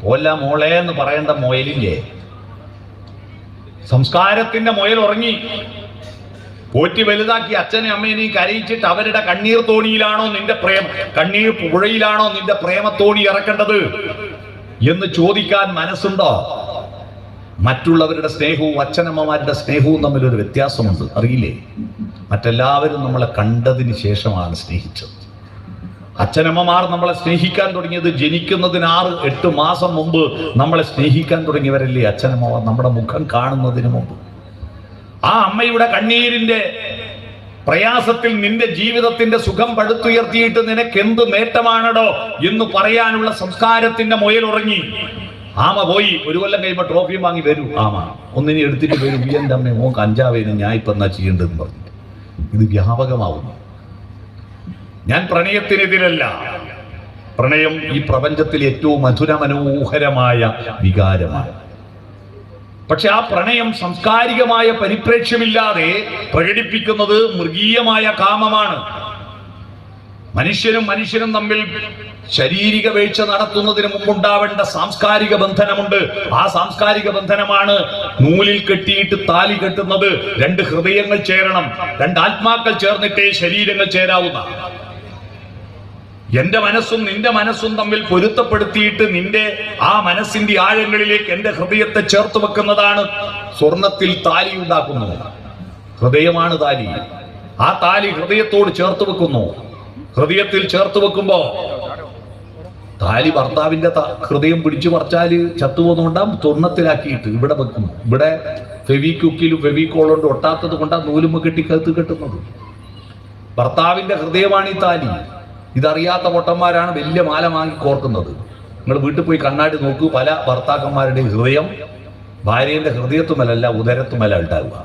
പോല്ല മോളെ എന്ന് പറയേണ്ട മുയലില്ലേ? സംസ്കാരത്തിന്റെ മുയൽ ഉറങ്ങി. പോറ്റി വലുതാക്കി അച്ഛനെയും അമ്മേനെയും കരയിച്ചിട്ട് അവരുടെ കണ്ണീർ തോണിയിലാണോ നിന്റെ കണ്ണീർ പുഴയിലാണോ നിന്റെ പ്രേമത്തോണി ഇറക്കേണ്ടത് എന്ന് ചോദിക്കാൻ മനസ്സുണ്ടോ? മറ്റുള്ളവരുടെ സ്നേഹവും അച്ഛനമ്മമാരുടെ സ്നേഹവും തമ്മിലൊരു വ്യത്യാസമുണ്ട്, അറിയില്ലേ? മറ്റെല്ലാവരും നമ്മളെ കണ്ടതിന് ശേഷമാണ് സ്നേഹിച്ചത്. അച്ഛനമ്മമാർ നമ്മളെ സ്നേഹിക്കാൻ തുടങ്ങിയത് ജനിക്കുന്നതിന് 6-8 മാസം മുമ്പ് നമ്മളെ സ്നേഹിക്കാൻ തുടങ്ങിയവരല്ലേ അച്ഛനമ്മമാർ, നമ്മുടെ മുഖം കാണുന്നതിന് മുമ്പ്. ആ അമ്മയുടെ കണ്ണീരിന്റെ പ്രയാസത്തിൽ നിന്റെ ജീവിതത്തിന്റെ സുഖം പടുത്തുയർത്തിയിട്ട് നിനക്ക് എന്ത് നേട്ടമാണടോ എന്ന് പറയാനുള്ള സംസ്കാരത്തിന്റെ മുയൽ ഉറങ്ങി. ആമ പോയി. 1 കൊല്ലം കഴിയുമ്പോൾ ട്രോഫിയും വാങ്ങി വരൂ. ആമ ഒന്നിനെ എടുത്തിട്ട് വരും. എൻ്റെ അമ്മ മോൻ കഞ്ചാവേന് ഞാൻ ഇപ്പൊ എന്നാ ചെയ്യേണ്ടതെന്ന് പറഞ്ഞു. ഇത് വ്യാപകമാവുന്നു. ഞാൻ പ്രണയത്തിനെതിരല്ല. പ്രണയം ഈ പ്രപഞ്ചത്തിൽ ഏറ്റവും മധുര മനോഹരമായ വികാരമാണ്. പക്ഷെ ആ പ്രണയം സാംസ്കാരികമായ പരിപ്രേക്ഷ്യമില്ലാതെ പ്രകടിപ്പിക്കുന്നത് മൃഗീയമായ കാമമാണ്. മനുഷ്യനും തമ്മിൽ ശാരീരിക വീഴ്ച നടത്തുന്നതിന് മുമ്പുണ്ടാവേണ്ട സാംസ്കാരിക ബന്ധനമുണ്ട്. ആ സാംസ്കാരിക ബന്ധനമാണ് നൂലിൽ കെട്ടിയിട്ട് താലി കെട്ടുന്നത്. 2 ഹൃദയങ്ങൾ ചേരണം, 2 ആത്മാക്കൾ ചേർന്നിട്ടേ ശരീരങ്ങൾ ചേരാവുന്ന. എന്റെ മനസ്സും നിന്റെ മനസ്സും തമ്മിൽ പൊരുത്തപ്പെടുത്തിയിട്ട് നിന്റെ ആ മനസ്സിന്റെ ആഴങ്ങളിലേക്ക് എന്റെ ഹൃദയത്തെ ചേർത്ത് വെക്കുന്നതാണ് സ്വർണത്തിൽ താലി ഉണ്ടാക്കുന്നത്. ഹൃദയമാണ് താലി. ആ താലി ഹൃദയത്തോട് ചേർത്ത് വെക്കുന്നു. ഹൃദയത്തിൽ ചേർത്ത് വെക്കുമ്പോ താലി ഭർത്താവിന്റെ ഹൃദയം പിടിച്ചു പറിച്ചാല് ചത്തുപോകുന്നതുകൊണ്ടാ സ്വർണത്തിലാക്കിയിട്ട് ഇവിടെ വെക്കുന്നു. ഇവിടെ ഫെവിക്വിക്കിലും ഫെവിക്കോളും ഒട്ടാത്തത് കൊണ്ടാ നൂലുമ്പ് കെട്ടിക്കകത്ത് കെട്ടുന്നത്. ഭർത്താവിന്റെ ഹൃദയമാണ് ഈ താലി. ഇതറിയാത്ത പൊട്ടന്മാരാണ് വലിയ മാല വാങ്ങി കോർക്കുന്നത്. നിങ്ങൾ വീട്ടിൽ പോയി കണ്ണാടി നോക്കൂ. പല ഭർത്താക്കന്മാരുടെയും ഹൃദയം ഭാര്യയുടെ ഹൃദയത്തുമല്ല ഉദരത്തുമല്ല ഉണ്ടാവുക.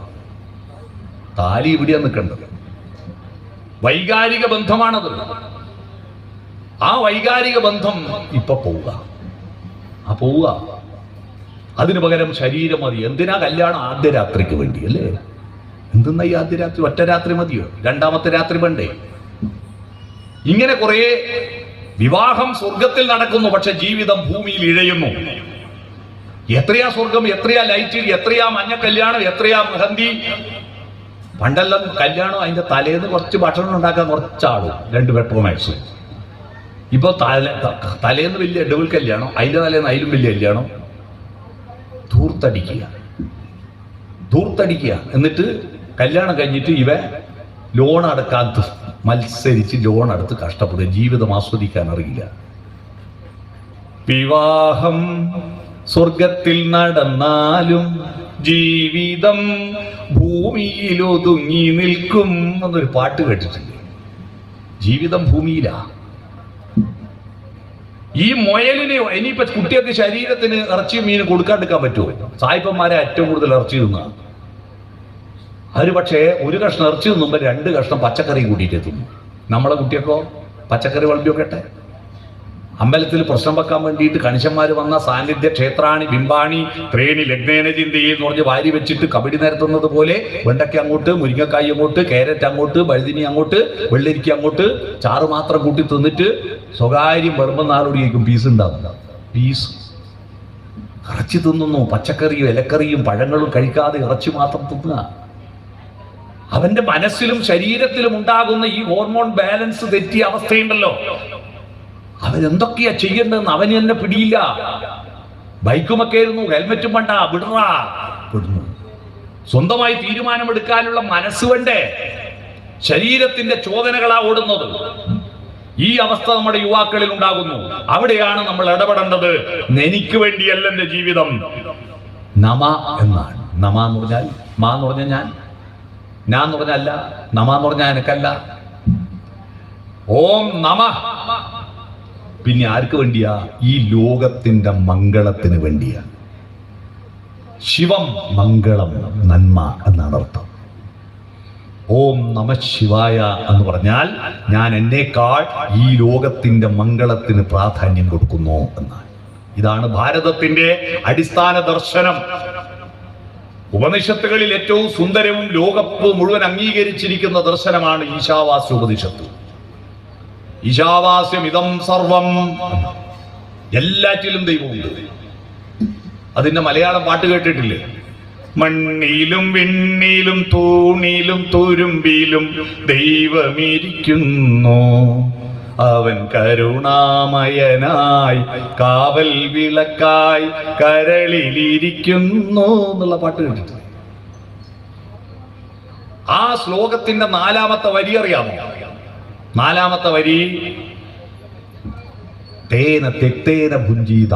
താലി ഇവിടെയാണ് നിൽക്കേണ്ടത്. വൈകാരിക ബന്ധമാണത്. ആ വൈകാരിക ബന്ധം ഇപ്പൊ പോവുക. അതിനു പകരം ശരീരം മതി. എന്തിനാ കല്യാണം? ആദ്യ രാത്രിക്ക് വേണ്ടി അല്ലേ? എന്തെന്നാ ഈ ആദ്യ രാത്രി? ഒറ്റ രാത്രി മതിയോ? 2ാമത്തെ രാത്രി വേണ്ടേ? ഇങ്ങനെ കുറെ വിവാഹം സ്വർഗത്തിൽ നടക്കുന്നു, പക്ഷെ ജീവിതം ഭൂമിയിൽ ഇഴയുന്നു. എത്രയാ സ്വർഗം, എത്രയാ ലൈറ്റ്, എത്രയാ മഞ്ഞ കല്യാണം, എത്രയാ മെഹന്തി. പണ്ടെല്ലാം കല്യാണം അതിന്റെ തലേന്ന് കുറച്ച് ഭക്ഷണം ഉണ്ടാക്കാൻ കുറച്ചാളും 2 പെട്രോമാക്സ്. ഇപ്പൊ തലേന്ന് വലിയ ഡബിൾ കല്യാണം, അതിന്റെ തലേന്ന് അതിലും വലിയ കല്യാണം. ധൂർത്തടിക്കുക. എന്നിട്ട് കല്യാണം കഴിഞ്ഞിട്ട് ഇവ ലോൺ അടക്കാൻ മത്സരിച്ച് ലോൺ എടുത്ത് കഷ്ടപ്പെടുക. ജീവിതം ആസ്വദിക്കാൻ അറിയില്ല. വിവാഹം സ്വർഗത്തിൽ നടന്നാലും ജീവിതം ഭൂമിയിൽ ഒതുങ്ങി നിൽക്കും എന്നൊരു പാട്ട് കേട്ടിട്ടുണ്ട്. ജീവിതം ഭൂമിയിലാ. ഈ മുയലിന് ഇനിയിപ്പോ കുട്ടികൾക്ക് ശരീരത്തിന് ഇറച്ചിയും മീനും കൊടുക്കാണ്ടിരിക്കാൻ പറ്റുമോ? സായിപ്പന്മാരെ ഏറ്റവും കൂടുതൽ ഇറച്ചി തിന്ന. അവര് പക്ഷേ 1 കഷ്ണം ഇറച്ചി തിന്നുമ്പോൾ 2 കഷ്ണം പച്ചക്കറി കൂട്ടിയിട്ട് തിന്നു. നമ്മളെ കുട്ടിയൊക്കെ പച്ചക്കറി വളർത്തിയൊക്കെ അമ്പലത്തിൽ പ്രശ്നം വെക്കാൻ വേണ്ടിയിട്ട് കണിശന്മാർ വന്ന സാന്നിധ്യ ക്ഷേത്രാണി ബിംബാണി ത്രേണി ലഗ്നേന ചിന്തയിൽ എന്ന് പറഞ്ഞ് വാരി വെച്ചിട്ട് കബഡി നിരത്തുന്നത് പോലെ വെണ്ടയ്ക്ക അങ്ങോട്ട്, മുരിങ്ങക്കായി അങ്ങോട്ട്, കാരറ്റ് അങ്ങോട്ട്, വഴുതിനി അങ്ങോട്ട്, വെള്ളരിക്ക അങ്ങോട്ട്, ചാറ് മാത്രം കൂട്ടി തിന്നിട്ട് സ്വകാര്യം വെറുമ്പനാളോടിയേക്കും പീസ് ഉണ്ടാവില്ല. പീസ് ഇറച്ചി തിന്നുന്നു. പച്ചക്കറിയും ഇലക്കറിയും പഴങ്ങളും കഴിക്കാതെ ഇറച്ചി മാത്രം തിന്നുക. അവന്റെ മനസ്സിലും ശരീരത്തിലും ഉണ്ടാകുന്ന ഈ ഹോർമോൺ ബാലൻസ് തെറ്റിയ അവസ്ഥയുണ്ടല്ലോ. അവൻ എന്തൊക്കെയാ ചെയ്യേണ്ടതെന്ന് അവന് തന്നെ പിടിയില്ല. ബൈക്കുമൊക്കെ ആയിരുന്നു, ഹെൽമെറ്റും വേണ്ട, വിടറാ, വിടുന്നു. സ്വന്തമായി തീരുമാനമെടുക്കാനുള്ള മനസ്സ് വേണ്ടേ? ശരീരത്തിന്റെ ചോദനകളാ ഓടുന്നത്. ഈ അവസ്ഥ നമ്മുടെ യുവാക്കളിൽ ഉണ്ടാകുന്നു. അവിടെയാണ് നമ്മൾ ഇടപെടേണ്ടത്. എനിക്ക് വേണ്ടിയല്ല എന്റെ ജീവിതം. നമ എന്നാണ്. നമ എന്ന് പറഞ്ഞാൽ, മാ എന്ന് പറഞ്ഞാൽ ഞാൻ എന്ന് പറഞ്ഞാൽ അല്ല, നമ എന്ന് പറഞ്ഞാൽ എനക്കല്ല. ഓം നമ. പിന്നെ ആർക്ക് വേണ്ടിയാ? ഈ ലോകത്തിന്റെ മംഗളത്തിന് വേണ്ടിയാ. ശിവം മംഗളം, നന്മ എന്നാണ് അർത്ഥം. ഓം നമ ശിവായ എന്ന് പറഞ്ഞാൽ ഞാൻ എന്നേക്കാൾ ഈ ലോകത്തിന്റെ മംഗളത്തിന് പ്രാധാന്യം കൊടുക്കുന്നു എന്നാണ്. ഇതാണ് ഭാരതത്തിന്റെ അടിസ്ഥാന ദർശനം. ഉപനിഷത്തുകളിൽ ഏറ്റവും സുന്ദരവും ലോകപ്പ് മുഴുവൻ അംഗീകരിച്ചിരിക്കുന്ന ദർശനമാണ് ഈശാവാസ്യ ഉപനിഷത്ത്. ഈശാവാസ്യം ഇതം സർവം. എല്ലാറ്റിലും ദൈവമുണ്ട്. അതിന്റെ മലയാളം പാട്ട് കേട്ടിട്ടില്ലേ? മണ്ണിലും വിണ്ണിലും തൂണിലും തുരുമ്പിലും ദൈവമിരിക്കുന്നു, അവൻ കരുണാമയനായി കാവൽ വിളക്കായി കരളിലിരിക്കുന്നു എന്നുള്ള പാട്ട് കേട്ടിട്ട്. ആ ശ്ലോകത്തിന്റെ 4-ാമത്തെ വരി അറിയാമോ? 4-ാമത്തെ വരി തേന തെക്തേന ഭുഞ്ചീത,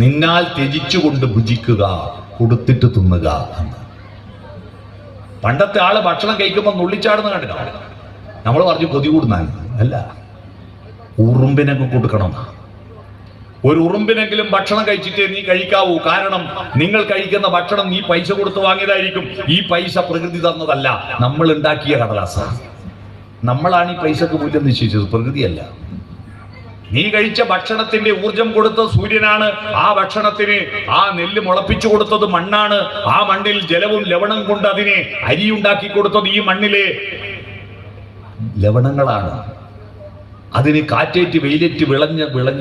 നിന്നാൽ ത്യജിച്ചുകൊണ്ട് ഭുജിക്കുക, കൊടുത്തിട്ട് തിന്നുക എന്ന്. പണ്ടത്തെ ആള് ഭക്ഷണം കഴിക്കുമ്പോൾ നുള്ളിച്ചാടുന്ന കണ്ടില്ല. നമ്മൾ പറഞ്ഞു കൊതി കൂടുന്നാണ്. അല്ല, ഉറുമ്പിനൊക്കെ കൊടുക്കണം. ഒരു ഉറുമ്പിനെങ്കിലും ഭക്ഷണം കഴിച്ചിട്ടേ നീ കഴിക്കാവൂ. കാരണം നിങ്ങൾ കഴിക്കുന്ന ഭക്ഷണം നീ പൈസ കൊടുത്ത് വാങ്ങിയതായിരിക്കും. ഈ പൈസ പ്രകൃതി തന്നതല്ല, നമ്മൾ ഉണ്ടാക്കിയ കടലാസ. നമ്മളാണ് ഈ പൈസക്ക് മൂല്യം നിശ്ചയിച്ചത്, പ്രകൃതിയല്ല. നീ കഴിച്ച ഭക്ഷണത്തിന്റെ ഊർജം കൊടുത്ത സൂര്യനാണ്. ആ ഭക്ഷണത്തിന് ആ നെല്ല് മുളപ്പിച്ചു കൊടുത്തത് മണ്ണാണ്. ആ മണ്ണിൽ ജലവും ലവണം കൊണ്ട് അതിനെ അരിയുണ്ടാക്കി കൊടുത്തത് ഈ മണ്ണിലെ ലവണങ്ങളാണ്. അതിന് കാറ്റേറ്റ് വെയിലേറ്റ്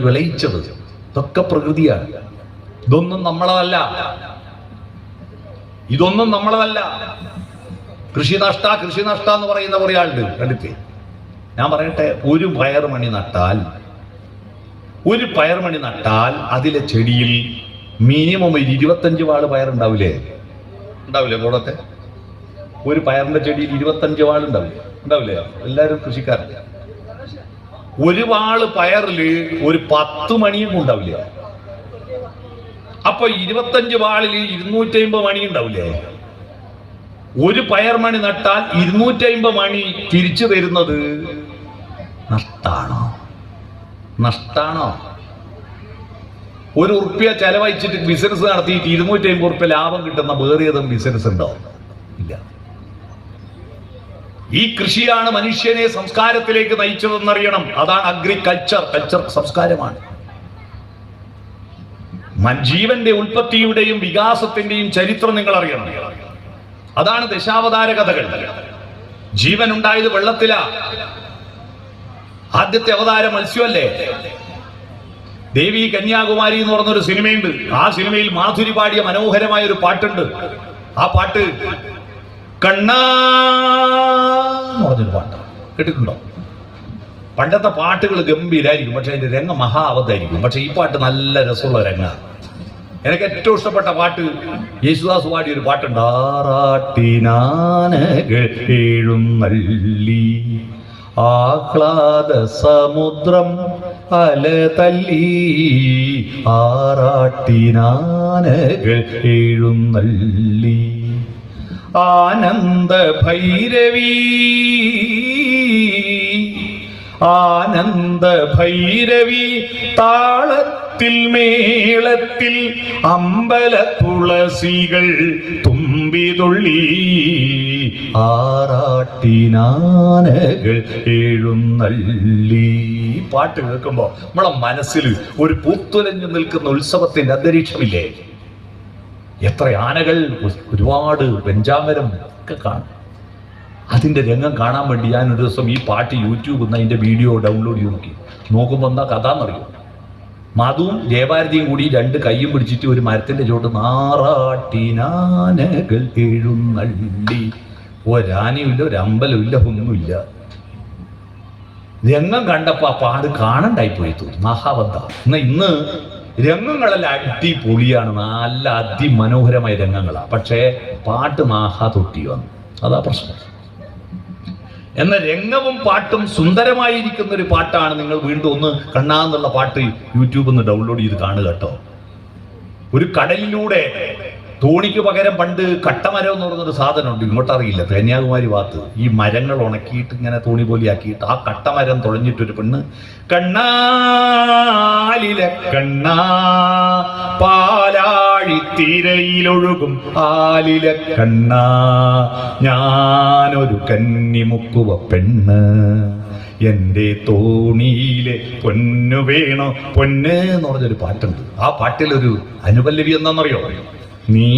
വിളയിച്ചത് ഇതൊക്കെ പ്രകൃതിയാണ്. ഇതൊന്നും നമ്മളതല്ല. കൃഷി നഷ്ട എന്ന് പറയുന്ന കുറെ ആളുണ്ട് കണ്ടിട്ട്. ഞാൻ പറയട്ടെ, ഒരു പയർമണി നട്ടാൽ അതിലെ ചെടിയിൽ മിനിമം 25 വാള് പയറുണ്ടാവില്ലേ? കൂടത്തെ ഒരു പയറിന്റെ ചെടിയിൽ 25 വാള് ഉണ്ടാവില്ലേ? എല്ലാവരും കൃഷിക്കാരൻ. ഒരു വാള് പയറില് ഒരു 10 മണിയും ഉണ്ടാവില്ല. അപ്പൊ 25 വാളിൽ 250 മണി ഉണ്ടാവില്ലേ? ഒരു പയർമണി നട്ടാൽ 250 മണി തിരിച്ചു തരുന്നത് നഷ്ടാണോ? 1 ഉറുപ്പ്യ ചെലവഴിച്ചിട്ട് ബിസിനസ് നടത്തിയിട്ട് 250 ഉറുപ്പ്യ ലാഭം കിട്ടുന്ന വേറേതും ബിസിനസ് ഉണ്ടോ? ഇല്ല. ഈ കൃഷിയാണ് മനുഷ്യനെ സംസ്കാരത്തിലേക്ക് നയിച്ചതെന്നറിയണം. അതാണ് കൾച്ചർ സംസ്കാരമാണ്. ജീവന്റെ ഉൽപ്പത്തിയുടെയും വികാസത്തിന്റെയും ചരിത്രം നിങ്ങൾ അറിയണം. അതാണ് ദശാവതാര കഥകൾ. ജീവൻ ഉണ്ടായത് വെള്ളത്തിലാ. ആദ്യത്തെ അവതാരം മത്സ്യമല്ലേ? ദേവി കന്യാകുമാരി എന്ന് പറഞ്ഞൊരു സിനിമയുണ്ട്. ആ സിനിമയിൽ മാധുരി പാടിയ മനോഹരമായ ഒരു പാട്ടുണ്ട്. ആ പാട്ട് കണ്ണാ എന്ന് പറഞ്ഞൊരു പാട്ട് കേട്ടിട്ടുണ്ടോ? പണ്ടത്തെ പാട്ടുകൾ ഗംഭീരായിരിക്കും, പക്ഷെ അതിന്റെ രംഗം മഹാ അവധായിരിക്കും. പക്ഷെ ഈ പാട്ട് നല്ല രസമുള്ള രംഗമാണ്. എനിക്ക് ഏറ്റവും ഇഷ്ടപ്പെട്ട പാട്ട് യേശുദാസ് പാടിയ ഒരു പാട്ടുണ്ട്. ആറാട്ടിനാനകൾ എഴുന്നള്ളി ആഹ്ലാദ സമുദ്രം അല തല്ലി, ആറാട്ടിനാനകൾ എഴുന്നള്ളി ആനന്ദ ഭൈരവി താളത്തിൽ മേളത്തിൽ അമ്പല തുളസികൾ തുമ്പിതുള്ളി, ആറാട്ടിനാനകൾ എഴുന്നള്ളി. പാട്ട് കേൾക്കുമ്പോ നമ്മളെ മനസ്സിൽ ഒരു പൂത്തുലഞ്ഞു നിൽക്കുന്ന ഉത്സവത്തിന്റെ അന്തരീക്ഷമില്ലേ? എത്ര ആനകൾ, ഒരുപാട് വെഞ്ചാമരം ഒക്കെ കാണും. അതിന്റെ രംഗം കാണാൻ വേണ്ടി ഞാൻ ഒരു ദിവസം ഈ പാട്ട് യൂട്യൂബിൽ നിന്ന് അതിന്റെ വീഡിയോ ഡൗൺലോഡ് ചെയ്ത് നോക്കുമ്പോൾ എന്താ കഥ എന്നറിയും? മധുവും ജയഭാരതിയും കൂടി 2 കൈയും പിടിച്ചിട്ട് ഒരു മരത്തിന്റെ ചോട്ട് ആറാട്ടിനാനകൾ എഴുന്നള്ളി. ഒരാനയുമില്ല, ഒരു അമ്പലമില്ല, ഒന്നുമില്ല. രംഗം കണ്ടപ്പോ ആ പാട് കാണണ്ടായി പോയി തോന്നി. മഹാബദ്ധ. ഇന്ന് രംഗങ്ങളെല്ലാം അടിപൊളിയാണ്, നല്ല അതിമനോഹരമായ രംഗങ്ങളാണ്. പക്ഷേ പാട്ട് നാഹാ തൊട്ടി വന്നു, അതാ പ്രശ്നം. എന്ന രംഗവും പാട്ടും സുന്ദരമായിരിക്കുന്ന ഒരു പാട്ടാണ്. നിങ്ങൾ വീണ്ടും ഒന്ന് കണ്ണാന്നുള്ള പാട്ട് യൂട്യൂബിൽ നിന്ന് ഡൗൺലോഡ് ചെയ്ത് കാണുക കേട്ടോ. ഒരു കടലിലൂടെ തോണിക്ക് പകരം പണ്ട് കട്ടമരം എന്ന് പറയുന്നൊരു സാധനമുണ്ട്, ഇങ്ങോട്ടറിയില്ല, കന്യാകുമാരി ഭാഗത്ത് ഈ മരങ്ങൾ ഉണക്കിയിട്ട് ഇങ്ങനെ തോണി പോലെ ആക്കിയിട്ട് ആ കട്ടമരം തുഴഞ്ഞിട്ടൊരു പെണ്ണ് കണ്ണാലിലെ കണ്ണാ പാലാഴിത്തീരയിലൊഴുകും ആലിലെ കണ്ണാ ഞാനൊരു കന്നിമുക്കുവ പെണ്ണ് എന്റെ തോണിയിലെ പൊന്നു വേണോ പൊന്ന് എന്ന് പറഞ്ഞൊരു പാട്ടുണ്ട്. ആ പാട്ടിലൊരു അനുപല്ലവി എന്താണെന്നറിയോ? നീ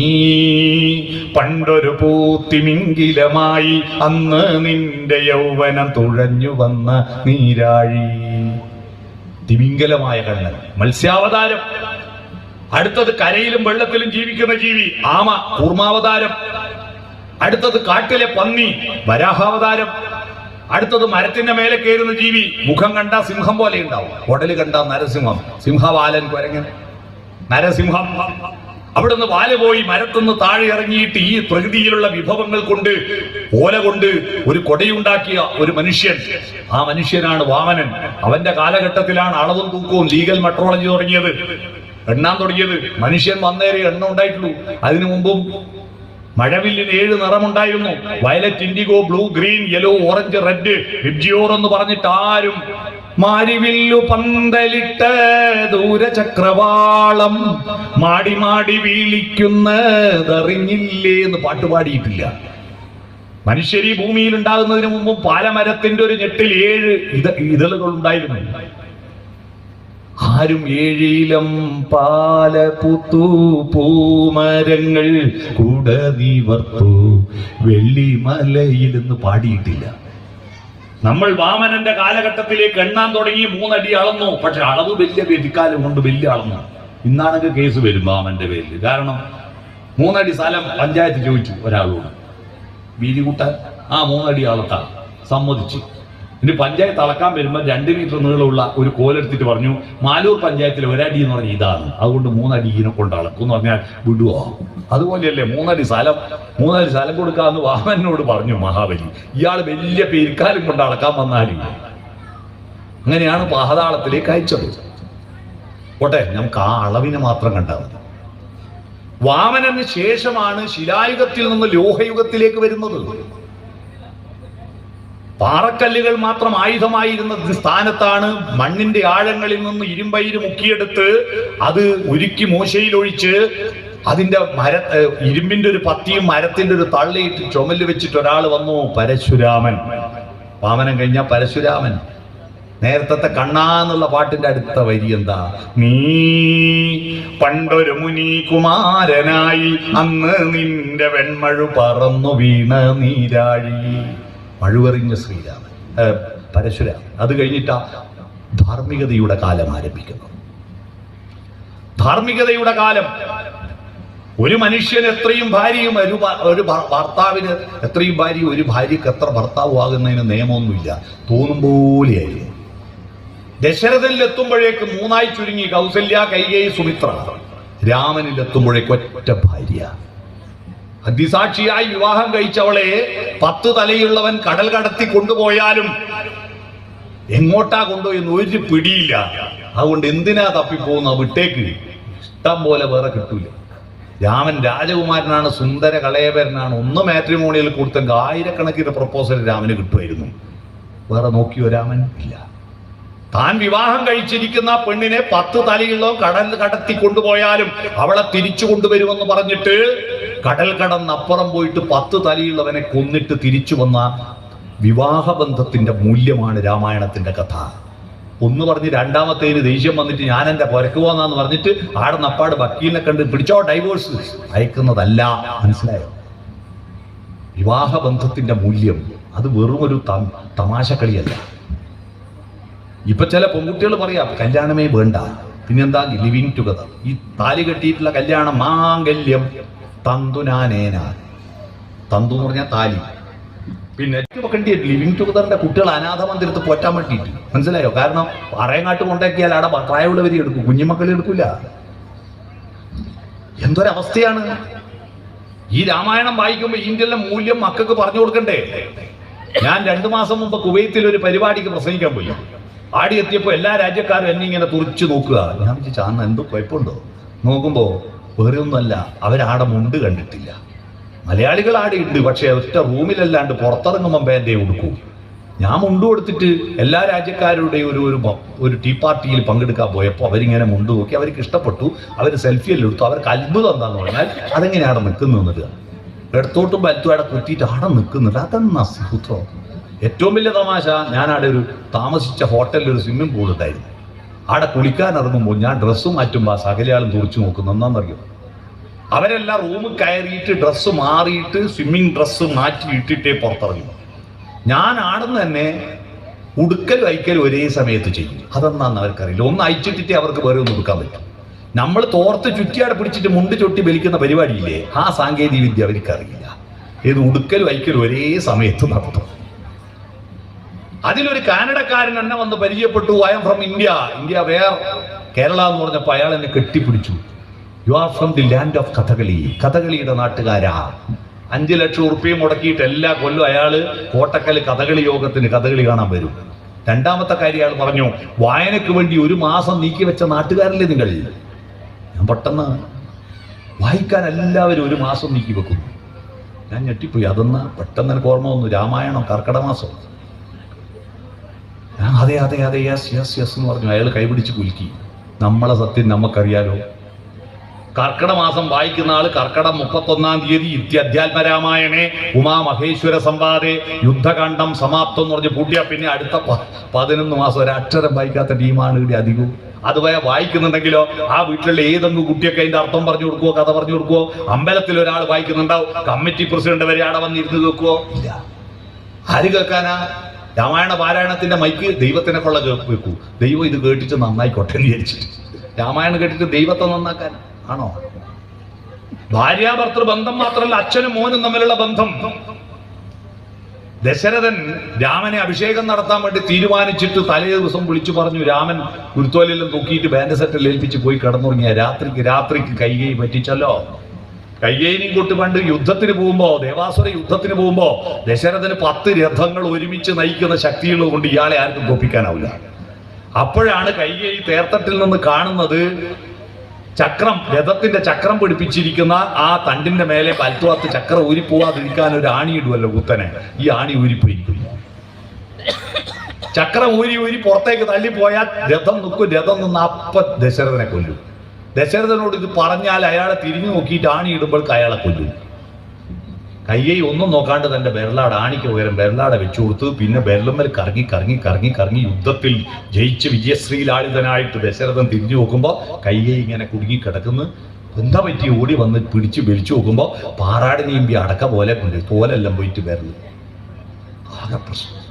പണ്ടൊരു പൂത്തിമിങ്കിലമായി അന്ന് നിന്റെ യൗവനം തുഴഞ്ഞു വന്ന നീരാഴി. തിമിംഗലമായ കണ്ണൻ, മത്സ്യാവതാരം. അടുത്തത് കരയിലും വെള്ളത്തിലും ജീവിക്കുന്ന ജീവി ആമ, കൂർമാവതാരം. അടുത്തത് കാട്ടിലെ പന്നി, വരാഹാവതാരം. അടുത്തത് മരത്തിന്റെ മേലെ കയറുന്ന ജീവി, മുഖം കണ്ട സിംഹം പോലെ ഉണ്ടാവും, ഉടല് കണ്ട നരസിംഹം, സിംഹവാലൻ, കുരങ്ങൻ, നരസിംഹം. അവിടുന്ന് വാല് പോയി മരത്തുനിന്ന് താഴെ ഇറങ്ങിയിട്ട് ഈ പ്രകൃതിയിലുള്ള വിഭവങ്ങൾ കൊണ്ട് ഓല കൊണ്ട് ഒരു കൊടയുണ്ടാക്കിയ ഒരു മനുഷ്യൻ. ആ മനുഷ്യനാണ് വാമനൻ. അവന്റെ കാലഘട്ടത്തിലാണ് അളവും തൂക്കവും ലീഗൽ മെട്രോളജി തുടങ്ങിയത്, എണ്ണാൻ തുടങ്ങിയത്. മനുഷ്യൻ വന്നേരെ എണ്ണ ഉണ്ടായിട്ടുള്ളൂ. അതിനു മുമ്പും മഴവില്ലിന് 7 നിറമുണ്ടായിരുന്നു. Violet, indigo, blue, green, yellow, orange, red, VIBGYOR എന്ന് പറഞ്ഞിട്ട് ആരും മാരിവില്ലു പന്തലിട്ട് ദൂരചക്രവാളം മാടി മാടി വീളിക്കുന്നതറിഞ്ഞില്ലേ എന്ന് പാട്ടുപാടിയിട്ടില്ല. മനുഷ്യർ ഈ ഭൂമിയിൽ ഉണ്ടാകുന്നതിന് മുമ്പും പാലമരത്തിന്റെ ഒരു ഞെട്ടിൽ 7 ഇതളുകൾ ഉണ്ടായിരുന്നു. ആരും 7 ഇലം പാല പുത്തു പൂമരങ്ങൾ കൂട നിവർത്തൂ വെള്ളിമലയിൽ എന്ന് പാടിയിട്ടില്ല. നമ്മൾ വാമനന്റെ കാലഘട്ടത്തിലേക്ക് എണ്ണാൻ തുടങ്ങി 3 അടി അളന്നു. പക്ഷെ അളവ് വലിയ വ്യതിക്കാലം കൊണ്ട് വലിയ അളന്നു. ഇന്നാണെങ്കിൽ കേസ് വരും വാമന്റെ പേരിൽ. കാരണം 3 അടി സ്ഥലം പഞ്ചായത്ത് ചോദിച്ചു ഒരാളോട്, വീതി കൂട്ടാൻ. ആ 3 അടി അളത്താൻ സമ്മതിച്ചു. ഇനി പഞ്ചായത്ത് അളക്കാൻ വരുമ്പോൾ 2 മീറ്റർ നീളമുള്ള ഒരു കോലെടുത്തിട്ട് പറഞ്ഞു, മാലൂർ പഞ്ചായത്തിൽ 1 അടി എന്ന് പറഞ്ഞാൽ ഇതാണ്, അതുകൊണ്ട് 3 അടി ഇതിനെ കൊണ്ട് അളക്കും എന്ന് പറഞ്ഞാൽ വിടുവോ? അതുപോലെയല്ലേ 3 അടി സ്ഥലം കൊടുക്കാമെന്ന് വാമനോട് പറഞ്ഞു മഹാബലി. ഇയാൾ വലിയ പെരിക്കാലും കൊണ്ട് അളക്കാൻ വന്നാലും അങ്ങനെയാണ് പാതാളത്തിലേക്ക് അയച്ചത്. പോട്ടെ, നമുക്ക് ആ അളവിനെ മാത്രം കണ്ടാൽ മതി. വാമനന് ശേഷമാണ് ശിലായുഗത്തിൽ നിന്ന് ലോഹയുഗത്തിലേക്ക് വരുന്നത്. പാറക്കല്ലുകൾ മാത്രം ആയുധമായിരുന്ന സ്ഥാനത്താണ് മണ്ണിന്റെ ആഴങ്ങളിൽ നിന്ന് ഇരുമ്പയിര് മുക്കിയെടുത്ത് അത് ഉരുക്കി മോശയിലൊഴിച്ച് അതിന്റെ ഇരുമ്പിന്റെ ഒരു പത്തിയും മരത്തിന്റെ ഒരു തള്ളിയിട്ട് ചുമല് വെച്ചിട്ട് ഒരാൾ വന്നു, പരശുരാമൻ. വാമനം കഴിഞ്ഞ പരശുരാമൻ. നേരത്തെ കണ്ണാന്നുള്ള പാട്ടിന്റെ അടുത്ത വരി എന്താ? നീ പണ്ടൊരു മുനി കുമാരനായി അന്ന് നിന്റെ വെൺമഴു പറന്നു വീണ നീരാഴി. മഴുവെറിഞ്ഞ ശ്രീരാമൻ, പരശുരാമൻ. അത് കഴിഞ്ഞിട്ടാ ധാർമ്മികതയുടെ കാലം ആരംഭിക്കുന്നു. ധാർമ്മികതയുടെ കാലം. ഒരു മനുഷ്യന് എത്രയും ഭാര്യയും ഒരു ഭർത്താവിന് എത്രയും ഭാര്യയും ഒരു ഭാര്യക്ക് എത്ര ഭർത്താവും ആകുന്നതിന് നിയമമൊന്നുമില്ല, തോന്നും പോലെയായിരുന്നു. ദശരഥനിലെത്തുമ്പോഴേക്ക് 3 ചുരുങ്ങി, കൗസല്യ, കൈകേയി, സുമിത്ര. രാമനിലെത്തുമ്പോഴേക്ക് ഒറ്റ ഭാര്യ. അതിസാക്ഷിയായി വിവാഹം കഴിച്ചവളെ 10 തലയുള്ളവൻ കടൽ കടത്തി കൊണ്ടുപോയാലും എങ്ങോട്ടാ കൊണ്ടുപോയെന്ന് ഒരു പിടിയില്ല. അതുകൊണ്ട് എന്തിനാ തപ്പിപ്പോകുന്ന? വിട്ടേക്ക്, ഇഷ്ടം പോലെ വേറെ കിട്ടൂല. രാമൻ രാജകുമാരനാണ്, സുന്ദര കളയപരനാണ്. ഒന്ന് മാട്രിമോണിയിൽ കൊടുത്തെങ്കിൽ 1000കണക്കിന് പ്രപ്പോസൽ രാമന് കിട്ടുമായിരുന്നു. വേറെ നോക്കിയോ രാമൻ? ഇല്ല. താൻ വിവാഹം കഴിച്ചിരിക്കുന്ന പെണ്ണിനെ 10 തലയുള്ളോ കടൽ കടത്തി കൊണ്ടുപോയാലും അവളെ തിരിച്ചു കൊണ്ടുവരുമെന്ന് പറഞ്ഞിട്ട് കടൽ കടന്നപ്പുറം പോയിട്ട് 10 തലയുള്ളവനെ കൊന്നിട്ട് തിരിച്ചു വന്ന വിവാഹബന്ധത്തിന്റെ മൂല്യമാണ് രാമായണത്തിന്റെ കഥ. ഒന്ന് പറഞ്ഞ് രണ്ടാമത്തേന് ദേഷ്യം വന്നിട്ട് ഞാൻ എന്റെ പുരക്ക് പോന്നാന്ന് പറഞ്ഞിട്ട് ആടെ നപ്പാട് വക്കീലിനെ കണ്ട് പിടിച്ചോ ഡൈവോഴ്സ് അയക്കുന്നതല്ല. മനസ്സിലായോ? വിവാഹബന്ധത്തിന്റെ മൂല്യം അത് വെറും ഒരു തമാശ കളിയല്ല. ഇപ്പൊ ചില പെൺകുട്ടികൾ പറയാം കല്യാണമേ വേണ്ട, പിന്നെന്താ ലിവിങ് ടുഗദർ. ഈ താലി കെട്ടിയിട്ടുള്ള കല്യാണം മാംഗല്യം തന്തുനാനേന. തന്തു എന്ന് പറഞ്ഞാൽ താലി, പിന്നെ വെക്കേണ്ടി ലിവിങ് ടുഗദറിന്റെ കുട്ടികൾ അനാഥ മന്ദിരത്ത് പോറ്റാൻ വേണ്ടിയിട്ട്, മനസ്സിലായോ? കാരണം പറയങ്ങാട്ട് കൊണ്ടാക്കിയാൽ അവിടെ പ്രായമുള്ളവരെ എടുക്കും, കുഞ്ഞുമക്കളെ എടുക്കില്ല. എന്തൊരവസ്ഥയാണ്! ഈ രാമായണം വായിക്കുമ്പോൾ ഇന്ത്യയിലെ മൂല്യം മക്കൾക്ക് പറഞ്ഞു കൊടുക്കണ്ടേ? ഞാൻ 2 മാസം മുമ്പ് കുവൈത്തിൽ ഒരു പരിപാടിക്ക് പ്രസംഗിക്കാൻ പോയി. ആടി എത്തിയപ്പോൾ എല്ലാ രാജ്യക്കാരും എന്നെ ഇങ്ങനെ തുറിച്ചു നോക്കുക. ഞാൻ വിളിച്ചു, അന്ന് എന്തോ കുഴപ്പമുണ്ടോ? നോക്കുമ്പോ വേറെ ഒന്നുമല്ല, അവരാടെ മുണ്ട് കണ്ടിട്ടില്ല. മലയാളികൾ ആടെ ഉണ്ട്, പക്ഷെ ഒറ്റ റൂമിലല്ലാണ്ട് പുറത്തിറങ്ങുമ്പോൾ പേന്റെ ഉടുക്കും. ഞാൻ മുണ്ട് കൊടുത്തിട്ട് എല്ലാ രാജ്യക്കാരുടെയും ഒരു ടീ പാർട്ടിയിൽ പങ്കെടുക്കാൻ പോയപ്പോൾ അവരിങ്ങനെ മുണ്ട് നോക്കി, അവർക്ക് ഇഷ്ടപ്പെട്ടു, അവർ സെൽഫിയെല്ലാം എടുത്തു. അവർക്ക് അത്ഭുതം എന്താന്ന് പറഞ്ഞാൽ അതെങ്ങനെ അവിടെ നിൽക്കുന്നു എന്നത്, ഇടത്തോട്ടും വലത്തും അവിടെ കുത്തിയിട്ട് അവിടെ നിൽക്കുന്നുണ്ട്. അതെന്നാ സൂത്രം. ഏറ്റവും വലിയ തമാശ, ഞാൻ അവിടെ ഒരു താമസിച്ച ഹോട്ടലിൽ ഒരു സ്വിമ്മിംഗ് പൂൾ ഉണ്ടായിരുന്നു. അവിടെ കുളിക്കാൻ ഇറങ്ങുമ്പോൾ ഞാൻ ഡ്രസ്സ് മാറ്റുമ്പോൾ ആ സകലയാളും തുറച്ചു നോക്കുന്നു. എന്താണെന്നറിയോ? അവരെല്ലാം റൂമിൽ കയറിയിട്ട് ഡ്രസ്സ് മാറിയിട്ട് സ്വിമ്മിങ് ഡ്രസ്സ് മാറ്റി ഇട്ടിട്ടേ പുറത്തിറങ്ങും. ഞാൻ ആടുന്ന് തന്നെ ഉടുക്കൽ വയ്ക്കൽ ഒരേ സമയത്ത് ചെയ്യും. അതെന്നാന്ന് അവർക്കറിയില്ല. ഒന്ന് അയച്ചിട്ടിട്ടേ അവർക്ക് വേറെ ഒന്നും എടുക്കാൻ പറ്റും. നമ്മൾ തോർത്ത് ചുറ്റിയാടെ പിടിച്ചിട്ട് മുണ്ട് ചൊട്ടി വലിക്കുന്ന പരിപാടിയില്ലേ, ആ സാങ്കേതിക വിദ്യ അവർക്കറിയില്ല. ഇത് ഉടുക്കൽ വയ്ക്കൽ ഒരേ സമയത്ത് നടത്തും. അതിലൊരു കാനഡക്കാരൻ എന്നെ വന്ന് പരിചയപ്പെട്ടു. I'm from India. India where? Kerala എന്ന് പറഞ്ഞപ്പോൾ അയാൾ എന്നെ കെട്ടിപ്പിടിച്ചു. You are from the land of Kathakali. കഥകളിയുടെ നാട്ടുകാരാ. 5 ലക്ഷം ഉറുപ്പിക മുടക്കിയിട്ട് എല്ലാ കൊല്ലം അയാള് കോട്ടക്കൽ കഥകളി യോഗത്തിന് കഥകളി കാണാൻ വരും. രണ്ടാമത്തെ കാര്യം അയാൾ പറഞ്ഞു, വായനയ്ക്ക് വേണ്ടി 1 മാസം നീക്കി വെച്ച നാട്ടുകാരല്ലേ നിങ്ങൾ? ഞാൻ പെട്ടെന്ന് വായിക്കാൻ എല്ലാവരും 1 മാസം നീക്കി വെക്കുന്നു. ഞാൻ ഞെട്ടിപ്പോയി. അതൊന്ന് പെട്ടെന്ന് എനിക്ക് ഓർമ്മ വന്നു, രാമായണം കർക്കിടക മാസം. അതെ അതെ അതെ, യെസ് യെസ് യെസ് എന്ന് പറഞ്ഞു. അയാൾ കൈപിടിച്ച് കുലുക്കി. നമ്മളെ സത്യം നമുക്കറിയാലോ. കർക്കിടക മാസം വായിക്കുന്ന ആള് കർക്കിടകം 31-ാം തീയതി ഇത്യധ്യാത്മരാമായണേ ഉമാമഹേശ്വര സംവാദേ യുദ്ധകാണ്ഡം സമാപ്തം എന്ന് പറഞ്ഞ് പൂട്ടിയാ പിന്നെ അടുത്ത 11 മാസം ഒരക്ഷരം വായിക്കാത്ത ടീമാണ് ഇവിടെ അധികവും. അതുപോലെ വായിക്കുന്നുണ്ടെങ്കിലോ ആ വീട്ടിലുള്ള ഏതെങ്കിലും കുട്ടിയൊക്കെ അതിന്റെ അർത്ഥം പറഞ്ഞു കൊടുക്കുവോ, കഥ പറഞ്ഞു കൊടുക്കുവോ? അമ്പലത്തിൽ ഒരാൾ വായിക്കുന്നുണ്ടാവും, കമ്മിറ്റി പ്രസിഡന്റ് വരെ അവിടെ വന്നിരുന്ന് കേൾക്കുവോ? ഇല്ല. ആര് കേൾക്കാനാ? രാമായണ പാരായണത്തിന്റെ മൈക്ക് ദൈവത്തിനെ കൊള്ള വെക്കൂ. ദൈവം ഇത് കേട്ടിട്ട് നന്നായിക്കോട്ടെ എന്ന് വിചാരിച്ചിട്ട്. രാമായണം കേട്ടിട്ട് ദൈവത്തെ നന്നാക്കാൻ ആണോ? ഭാര്യാഭർത്തൃ ബന്ധം മാത്രമല്ല, അച്ഛനും മോനും തമ്മിലുള്ള ബന്ധം. ദശരഥൻ രാമനെ അഭിഷേകം നടത്താൻ വേണ്ടി തീരുമാനിച്ചിട്ട് തലേ ദിവസം വിളിച്ചു പറഞ്ഞു. രാമൻ കുരുത്തോലെല്ലാം തൂക്കിയിട്ട് ബാൻഡ് സെറ്റിൽ ഏൽപ്പിച്ച് പോയി കിടന്നുറങ്ങിയ രാത്രിക്ക് കൈകൈ പറ്റിച്ചല്ലോ. കൈകേയിനെയും കൊണ്ട് പണ്ട് യുദ്ധത്തിന് പോകുമ്പോ, ദേവാസുര യുദ്ധത്തിന് പോകുമ്പോ ദശരഥന് 10 രഥങ്ങൾ ഒരുമിച്ച് നയിക്കുന്ന ശക്തിയുള്ളത് കൊണ്ട് ഇയാളെ ആർക്കും തോപ്പിക്കാനാവില്ല. അപ്പോഴാണ് കൈകേയി തേർത്തട്ടിൽ നിന്ന് കാണുന്നത് ചക്രം, രഥത്തിന്റെ ചക്രം പിടിപ്പിച്ചിരിക്കുന്ന ആ തണ്ടിന്റെ മേലെ വലത്തുഭാഗത്ത് ചക്രം ഊരിപ്പോവാതിരിക്കാൻ ഒരു ആണി ഇടുവല്ലോ കുത്തനെ. ഈ ആണി ഊരിപ്പോയിരിക്കും. ചക്രം ഊരി പുറത്തേക്ക് തള്ളിപ്പോയാൽ രഥം നിൽക്കും. രഥം നിന്ന് അപ്പ ദശരഥനെ കൊല്ലും. ദശരഥനോട് ഇത് പറഞ്ഞാൽ അയാളെ തിരിഞ്ഞു നോക്കിയിട്ട് ആണി ഇടുമ്പോഴേക്ക് അയാളെ കൊല്ലും. കയ്യൈ ഒന്നും നോക്കാണ്ട് തന്റെ ബെരലാട് ആണിക്ക് പകരം ബെരലാടെ വെച്ചു കൊടുത്ത് പിന്നെ ബെരലുമ്മൽ കറങ്ങി യുദ്ധത്തിൽ ജയിച്ച് വിജയശ്രീലാളിതനായിട്ട് ദശരഥൻ തിരിഞ്ഞു നോക്കുമ്പോൾ കയ്യൈ ഇങ്ങനെ കുടുങ്ങി കിടക്കുന്നു. എന്താ പറ്റി? ഓടി വന്ന് പിടിച്ച് വലിച്ചു നോക്കുമ്പോൾ പാറാട് നീമ്പി അടക്ക പോലെ കൊണ്ട് തോലെല്ലാം പോയിട്ട് ബെരല്. ആകെ പ്രശ്നം.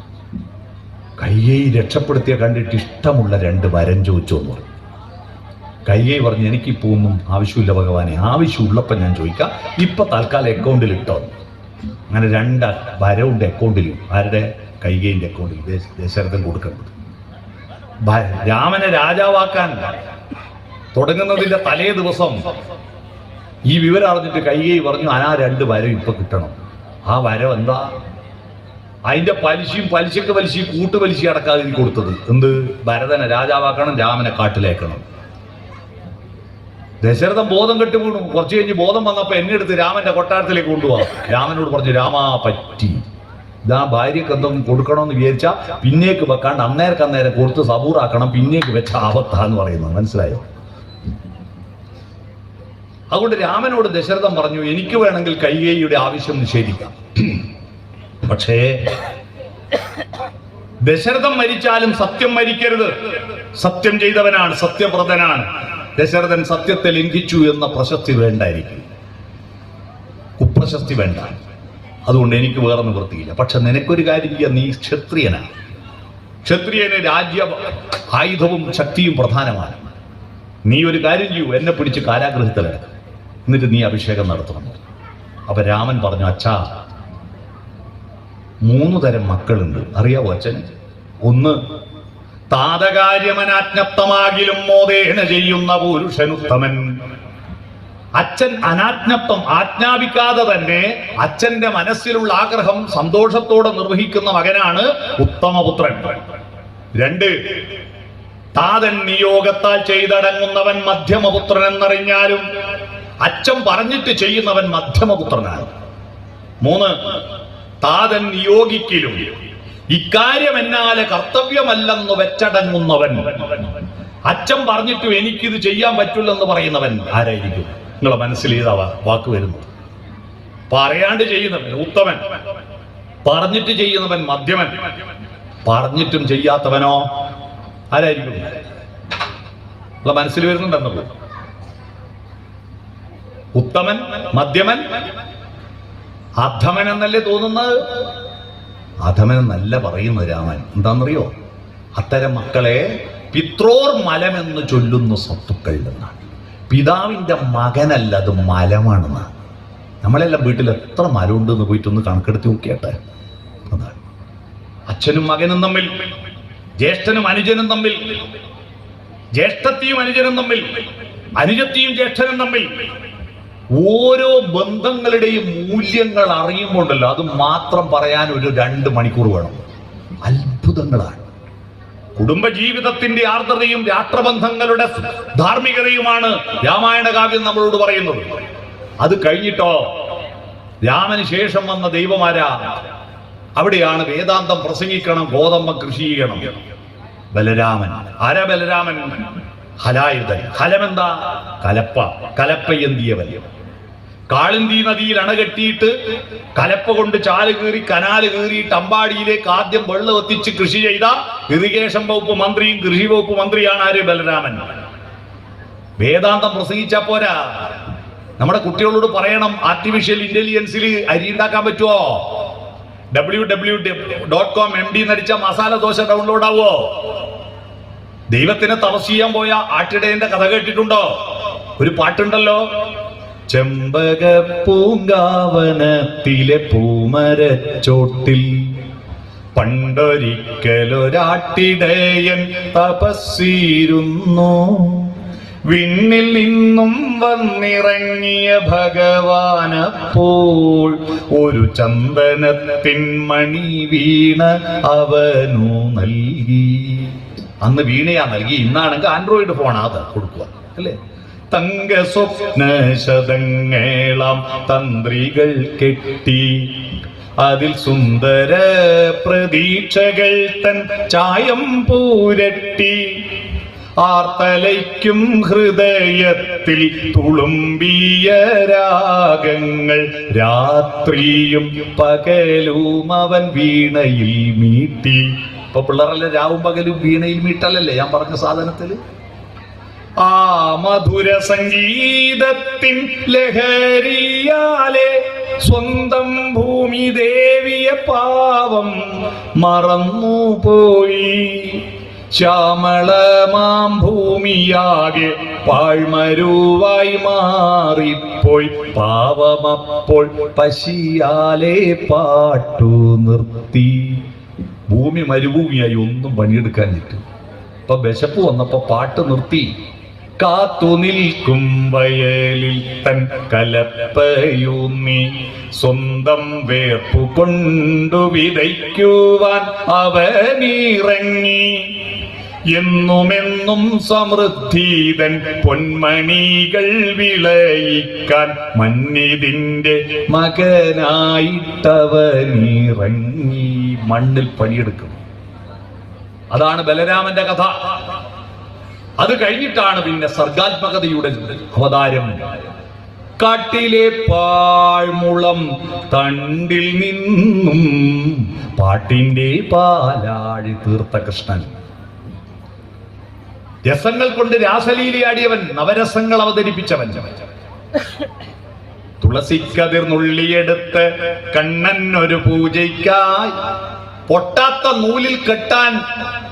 കയ്യൈ രക്ഷപ്പെടുത്തിയ കണ്ടിട്ട് ഇഷ്ടമുള്ള 2 വരം ചോദിച്ചു എന്ന് പറഞ്ഞു. കയ്യൈ പറഞ്ഞു, എനിക്കിപ്പോൾ ഒന്നും ആവശ്യമില്ല ഭഗവാനെ, ആവശ്യമുള്ളപ്പോൾ ഞാൻ ചോദിക്കാം, ഇപ്പൊ തൽക്കാലം അക്കൗണ്ടിൽ ഇട്ടോ. അങ്ങനെ 2 വരവുണ്ട് അക്കൗണ്ടിൽ. ആരുടെ? കൈകേയിന്റെ അക്കൗണ്ടിൽ ദശരഥൻ കൊടുക്കുന്നത്. രാമനെ രാജാവാക്കാൻ തുടങ്ങുന്നതിന്റെ തലേ ദിവസം ഈ വിവരം അറിഞ്ഞിട്ട് കൈകേയി പറഞ്ഞു, ആ 2 വരം ഇപ്പൊ കിട്ടണം. ആ വരം എന്താ? അതിന്റെ പലിശയ്ക്ക് കൂട്ടുപലിശ അടക്കാതെ എനിക്ക് കൊടുത്തത്. എന്ത്? ഭരതനെ രാജാവാക്കണം, രാമനെ കാട്ടിലേക്കണം. ദശരഥൻ ബോധം കെട്ട് വീണു. കുറച്ച് കഴിഞ്ഞ് ബോധം വന്നപ്പോ എന്നെ എടുത്ത് രാമന്റെ കൊട്ടാരത്തിലേക്ക് കൊണ്ടുപോകാം. രാമനോട് പറഞ്ഞു, രാമാ പറ്റി, ഇതാ ഭാര്യക്ക് എന്തെങ്കിലും കൊടുക്കണമെന്ന് വിചാരിച്ചാ പിന്നേക്ക് വെക്കാണ്ട് അന്നേരം കൊടുത്ത് സബൂറാക്കണം, പിന്നേക്ക് വെച്ച ആപത്താന്ന് പറയുന്നത്. മനസ്സിലായോ? അതുകൊണ്ട് രാമനോട് ദശരഥൻ പറഞ്ഞു, എനിക്ക് വേണമെങ്കിൽ കൈകേയിയുടെ ആവശ്യം നിഷേധിക്കാം. പക്ഷേ ദശരഥൻ മരിച്ചാലും സത്യം മരിക്കരുത്. സത്യം ചെയ്തവനാണ്, സത്യവ്രതനാണ്. ദശരഥൻ സത്യത്തെ ലംഘിച്ചു എന്ന പ്രശസ്തി വേണ്ടായിരിക്കും, കുപ്രശസ്തി വേണ്ട. അതുകൊണ്ട് എനിക്ക് വേറെ നിവൃത്തിയില്ല. പക്ഷെ നിനക്കൊരു കാര്യം ചെയ്യാം, നീ ക്ഷത്രിയനാണ്. ക്ഷത്രിയന് രാജ്യ ആയുധവും ശക്തിയും പ്രധാനമാണ്. നീ ഒരു കാര്യം ചെയ്യൂ, എന്നെ പിടിച്ച് കാരാഗൃഹത്തിലെടുക്കും, എന്നിട്ട് നീ അഭിഷേകം നടത്തണം. അപ്പൊ രാമൻ പറഞ്ഞു, അച്ഛാ 3 തരം മക്കളുണ്ട്. അറിയാവോ അച്ഛന്? ഒന്ന്, താതകാര്യമനാജ്ഞപ്തമാകിലും മോദേന ചെയ്യുന്ന പുരുഷനുത്തമൻ. അച്ഛൻ അനാജ്ഞപ്തം, ആജ്ഞാപിക്കാതെ തന്നെ അച്ഛന്റെ മനസ്സിലുള്ള ആഗ്രഹം സന്തോഷത്തോടെ നിർവഹിക്കുന്ന മകനാണ് ഉത്തമപുത്രൻ. 2, താതൻ നിയോഗത്താൽ ചെയ്തടങ്ങുന്നവൻ മധ്യമപുത്രൻ എന്നറിഞ്ഞാലും അച്ഛൻ പറഞ്ഞിട്ട് ചെയ്യുന്നവൻ മധ്യമപുത്രനാണ്. 3, താതൻ നിയോഗിക്കലും ഇക്കാര്യം എന്നാലെ കർത്തവ്യമല്ലെന്ന് വെച്ചടങ്ങുന്നവൻ. അച്ഛൻ പറഞ്ഞിട്ടും എനിക്കിത് ചെയ്യാൻ പറ്റില്ലെന്ന് പറയുന്നവൻ ആരായിരിക്കും? നിങ്ങളെ മനസ്സിൽ ഏതാ വാക്ക് വരുന്നത്? പറയാണ്ട് ചെയ്യുന്നവൻ ഉത്തമൻ, പറഞ്ഞിട്ട് ചെയ്യുന്നവൻ മധ്യമൻ, പറഞ്ഞിട്ടും ചെയ്യാത്തവനോ ആരായിരിക്കും? നിങ്ങളെ മനസ്സിൽ വരുന്നുണ്ടെന്നത് ഉത്തമൻ, മധ്യമൻ, അധമൻ എന്നല്ലേ തോന്നുന്നത്? അധമൻ എന്നല്ല പറയുന്നത് രാമൻ. എന്താണെന്നറിയോ? അത്തരം മക്കളെ പിത്രോർ മലമെന്ന് ചൊല്ലുന്ന സ്വത്തുക്കൾ എന്നാണ്. പിതാവിന്റെ മകനല്ല, അത് മലമാണെന്നാണ്. നമ്മളെല്ലാം വീട്ടിൽ എത്ര മലമുണ്ടെന്ന് പോയിട്ടൊന്ന് കണക്കെടുത്ത് നോക്കിയാട്ടെ. അതാണ് അച്ഛനും മകനും തമ്മിൽ, ജ്യേഷ്ഠനും അനുജനും തമ്മിൽ, ജ്യേഷ്ഠത്തെയും അനുജനും തമ്മിൽ, അനുജത്തെയും ജ്യേഷ്ഠനും തമ്മിൽ ഓരോ ബന്ധങ്ങളുടെയും മൂല്യങ്ങൾ അറിയുമ്പോണ്ടല്ലോ, അത് മാത്രം പറയാൻ ഒരു 2 മണിക്കൂർ വേണം. അത്ഭുതങ്ങളാണ്. കുടുംബജീവിതത്തിന്റെ ആർദ്രതയും രാഷ്ട്രബന്ധങ്ങളുടെ ധാർമ്മികതയുമാണ് രാമായണ കാവ്യം നമ്മളോട് പറയുന്നത്. അത് കഴിഞ്ഞിട്ടോ രാമന് ശേഷം വന്ന ദൈവമാരാ? അവിടെയാണ് വേദാന്തം പ്രസംഗിക്കണം, ഗോതമ്പം കൃഷി ചെയ്യണം. ബലരാമൻ. ആരാ ബലരാമൻ? ഹലായുധൻ. ഹലമെന്താ? കലപ്പ. കലപ്പയന്തിയവൻ. കാളിന്തി നദിയിൽ അണകെട്ടിയിട്ട് കലപ്പ കൊണ്ട് ചാല് കീറി കനാല് കീറിയിട്ട് അമ്പാടിയിലേക്ക് ആദ്യം വെള്ളം എത്തിച്ച് കൃഷി ചെയ്ത ഇറിഗേഷൻ വകുപ്പ് മന്ത്രിയും കൃഷി വകുപ്പ് മന്ത്രിയാണ് ആര്? ബലരാമൻ. വേദാന്തം പ്രസംഗിച്ച പോരാ, നമ്മുടെ കുട്ടികളോട് പറയണം, ആർട്ടിഫിഷ്യൽ ഇന്റലിജൻസിൽ അരി ഉണ്ടാക്കാൻ പറ്റുമോ? www.com MD നടിച്ച മസാല ദോശ ഡൗൺലോഡ് ആവോ? ദൈവത്തിനെ തപസ് ചെയ്യാൻ പോയ ആട്ടിടയന്റെ കഥ കേട്ടിട്ടുണ്ടോ? ഒരു പാട്ടുണ്ടല്ലോ, ചെമ്പക പൂങ്കാവനത്തിലെ പൂമരച്ചോട്ടിൽ പണ്ടൊരിക്കലൊരാട്ടിടയൻ തപസ്സിരുന്നു. വിണ്ണിൽ നിന്നും വന്നിറങ്ങിയ ഭഗവാനപ്പോൾ ഒരു ചന്ദനത്തിൻ മണി വീണ അവനു നൽകി. അന്ന് വീണയാ നൽകി, ഇന്നാണെങ്കിൽ ആൻഡ്രോയിഡ് ഫോൺ അത് കൊടുക്കുക അല്ലേ? തങ്ക സ്വപ്ന ശതങ്ങളാം തന്ത്രികൾ കെട്ടി അതിൽ സുന്ദര പ്രതീക്ഷകൾ തൻ ചായം പൂരട്ടി ആർത്തലയ്ക്കും ഹൃദയത്തിൽ തുളുമ്പിയ രാഗങ്ങൾ രാത്രിയും പകലും അവൻ വീണയിൽ മീട്ടി. ഇപ്പൊ പിള്ളേരല്ലേ രാവും പകലും വീണയിൽ മീട്ടലല്ലേ ഞാൻ പറഞ്ഞ സാധനത്തില്? ആ മധുര സംഗീതത്തിൻ ലഹരിയാലെ സ്വന്തം ഭൂമി ദേവിയെ പാവം മറന്നുപോയി. ശ്യാമളമാം ഭൂമിയാകെ പാഴ്മരുവായി മാറിപ്പോയി. പാവമപ്പോൾ പശിയാലെ പാട്ടു നിർത്തി. ഭൂമി മരുഭൂമിയായി, ഒന്നും പണിയെടുക്കാൻ പറ്റും. ഇപ്പൊ വിശപ്പ് വന്നപ്പോ പാട്ട് നിർത്തി. കാത്തു നിൽക്കും വയലിൽ തൻ കലപ്പയൂന്നി സ്വന്തം വേർപ്പു കൊണ്ടു വിതയ്ക്കുവാൻ അവനിറങ്ങി. എന്നുമെന്നും സമൃദ്ധിതൻ പൊന്മണികൾ വിളയിക്കാൻ മന്നിതിന്റെ മകനായിട്ടവനിറങ്ങി. മണ്ണിൽ പണിയെടുക്കും. അതാണ് ബലരാമന്റെ കഥ. അത് കഴിഞ്ഞിട്ടാണ് പിന്നെ സർഗാത്മകതയുടെ അവതാരം. കാട്ടിലെ പാഴ്മുളം തണ്ടിൽ നിന്നും പാട്ടിന്റെ പാലാഴി തീർത്ത കൃഷ്ണൻ. രസങ്ങൾ കൊണ്ട് രാസലീലയാടിയവൻ, നവരസങ്ങൾ അവതരിപ്പിച്ചവൻ. തുളസിക്കതിർ നുള്ളിയെടുത്ത് കണ്ണൻ ഒരു പൂജയ്ക്കായി പൊട്ടാത്ത നൂലിൽ കെട്ടാൻ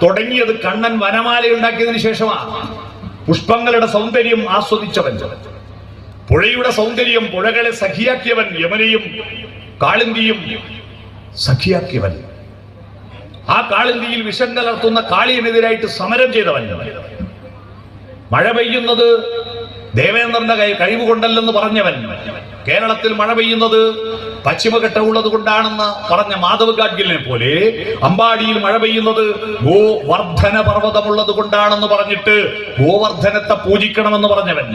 തുടങ്ങിയത് കണ്ണൻ വനമാല ഉണ്ടാക്കിയതിനു ശേഷമാണ്. പുഷ്പങ്ങളുടെ സൗന്ദര്യം ആസ്വദിച്ചവൻ, പുഴയുടെ സൗന്ദര്യം, പുഴകളെ സഖിയാക്കിയവൻ, യമുനയും കാളിന്തിയും സഖിയാക്കിയവൻ, ആ കാളിന്തിയിൽ വിഷം കലർത്തുന്ന കാളിയനെതിരായിട്ട് സമരം ചെയ്തവൻ, മഴ പെയ്യുന്നത് ദേവേന്ദ്രന്റെ കഴിവ് കൊണ്ടല്ലെന്ന് പറഞ്ഞവൻ, കേരളത്തിൽ മഴ പെയ്യുന്നത് പശ്ചിമഘട്ടമുള്ളത് കൊണ്ടാണെന്ന് പറഞ്ഞ മാധവ് ഗാഡ്ഗിലിനെ പോലെ അമ്പാടിയിൽ മഴ പെയ്യുന്നത് ഗോവർദ്ധന പർവ്വതമുള്ളത് കൊണ്ടാണെന്ന് പറഞ്ഞിട്ട് ഗോവർദ്ധനത്തെ പൂജിക്കണമെന്ന് പറഞ്ഞവൻ,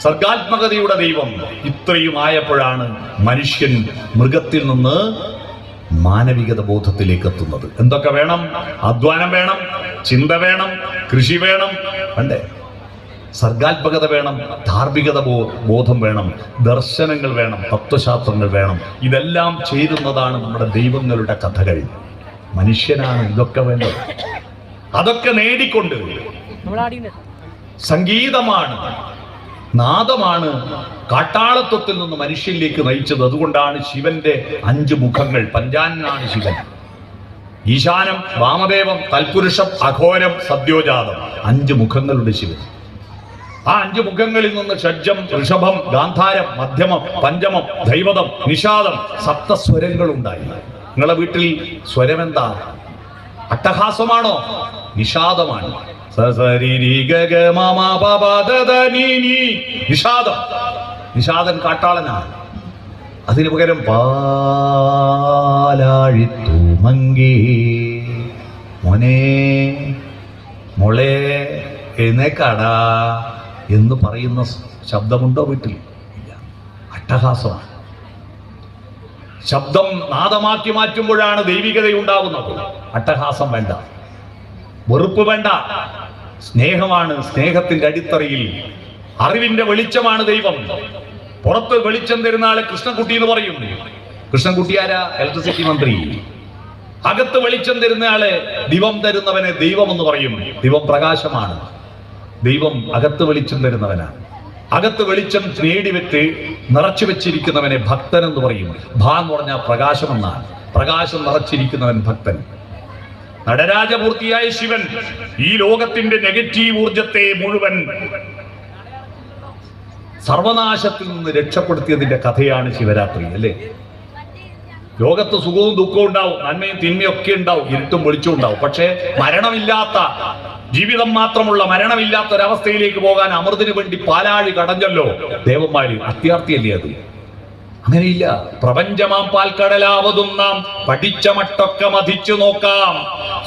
സർഗാത്മകതയുടെ ദൈവം. ഇത്രയും ആയപ്പോഴാണ് മനുഷ്യൻ മൃഗത്തിൽ നിന്ന് മാനവികത ബോധത്തിലേക്ക് എത്തുന്നത്. എന്തൊക്കെ വേണം? അധ്വാനം വേണം, ചിന്ത വേണം, കൃഷി വേണം, വേണ്ടേ? സർഗാത്മകത വേണം, ധാർമ്മികത ബോധം വേണം, ദർശനങ്ങൾ വേണം, തത്വശാസ്ത്രങ്ങൾ വേണം. ഇതെല്ലാം ചേരുന്നതാണ് നമ്മുടെ ദൈവങ്ങളുടെ കഥകൾ. മനുഷ്യനാണ് ഇതൊക്കെ വേണ്ടത്. അതൊക്കെ നേടിക്കൊണ്ട് സംഗീതമാണ്, നാദമാണ് കാട്ടാളത്വത്തിൽ നിന്ന് മനുഷ്യനിലേക്ക് നയിച്ചത്. അതുകൊണ്ടാണ് ശിവന്റെ 5 മുഖങ്ങൾ. പഞ്ചാനാണ് ശിവൻ. ഈശാനം, വാമദേവം, തൽപുരുഷം, അഘോരം, സദ്യോജാതം. 5 മുഖങ്ങളുടെ ശിവൻ. ആ 5 മുഖങ്ങളിൽ നിന്ന് ഷഡ്ജം, ഋഷഭം, ഗാന്ധാരം, മധ്യമം, പഞ്ചമം, ദൈവതം, നിഷാദം, സപ്തസ്വരങ്ങൾ ഉണ്ടായി. നിങ്ങളെ വീട്ടിൽ സ്വരം എന്താ? അട്ടഹാസമാണോ? നിഷാദമാണ്. നിഷാദം. നിഷാദൻ കാട്ടാളനാണ്. അതിനു പകരം പാലാഴിത്തൂമങ്കേ മോനെ മോളെ എഴുന്നേക്കാടാ എന്ന് പറയുന്ന ശബ്ദമുണ്ടോ വീട്ടിൽ? ഇല്ല. അട്ടഹാസമാണ്. ശബ്ദം നാദമാക്കി മാറ്റുമ്പോഴാണ് ദൈവികതയുണ്ടാവുന്നത്. അട്ടഹാസം വേണ്ട, വെറുപ്പ് വേണ്ട, സ്നേഹമാണ്. സ്നേഹത്തിന്റെ അടിത്തറയിൽ അറിവിന്റെ വെളിച്ചമാണ് ദൈവം. പുറത്ത് വെളിച്ചം തരുന്ന ആളെ കൃഷ്ണൻകുട്ടി എന്ന് പറയും. കൃഷ്ണൻകുട്ടി ആരാ? ഇലക്ട്രിസിറ്റി മന്ത്രി. അകത്ത് വെളിച്ചം തരുന്ന ആളെ, ദിവം തരുന്നവനെ ദൈവം എന്ന് പറയും. ദിവം പ്രകാശമാണ്. ദൈവം അകത്ത് വെളിച്ചം തരുന്നവനാണ്. അകത്ത് വെളിച്ചം നേടിവെച്ച് നിറച്ചു വെച്ചിരിക്കുന്നവനെ ഭക്തൻ എന്ന് പറയും. ഭാ എന്ന് പറഞ്ഞാൽ പ്രകാശം എന്നാണ്. പ്രകാശം നിറച്ചിരിക്കുന്നവൻ ഭക്തൻ. നടരാജമൂർത്തിയായ ശിവൻ ഈ ലോകത്തിന്റെ നെഗറ്റീവ് ഊർജത്തെ മുഴുവൻ സർവനാശത്തിൽ നിന്ന് രക്ഷപ്പെടുത്തിയതിന്റെ കഥയാണ് ശിവരാത്രി, അല്ലേ? ലോകത്ത് സുഖവും ദുഃഖവും ഉണ്ടാവും, നന്മയും തിന്മയും ഒക്കെ ഉണ്ടാവും, ഇരുട്ടും വെളിച്ചവും ഉണ്ടാവും. പക്ഷേ മരണമില്ലാത്ത, ജീവിതം മാത്രമുള്ള മരണമില്ലാത്ത ഒരവസ്ഥയിലേക്ക് പോകാൻ അമൃതിനു വേണ്ടി പാലാഴി കടഞ്ഞല്ലോ ദേവന്മാര്. അത്യാർത്ഥിയല്ലേ അത്? അങ്ങനെയില്ല. പ്രപഞ്ചമാം പാൽക്കടലാവതും നാം പഠിച്ച മട്ടൊക്കെ മതിച്ചു നോക്കാം.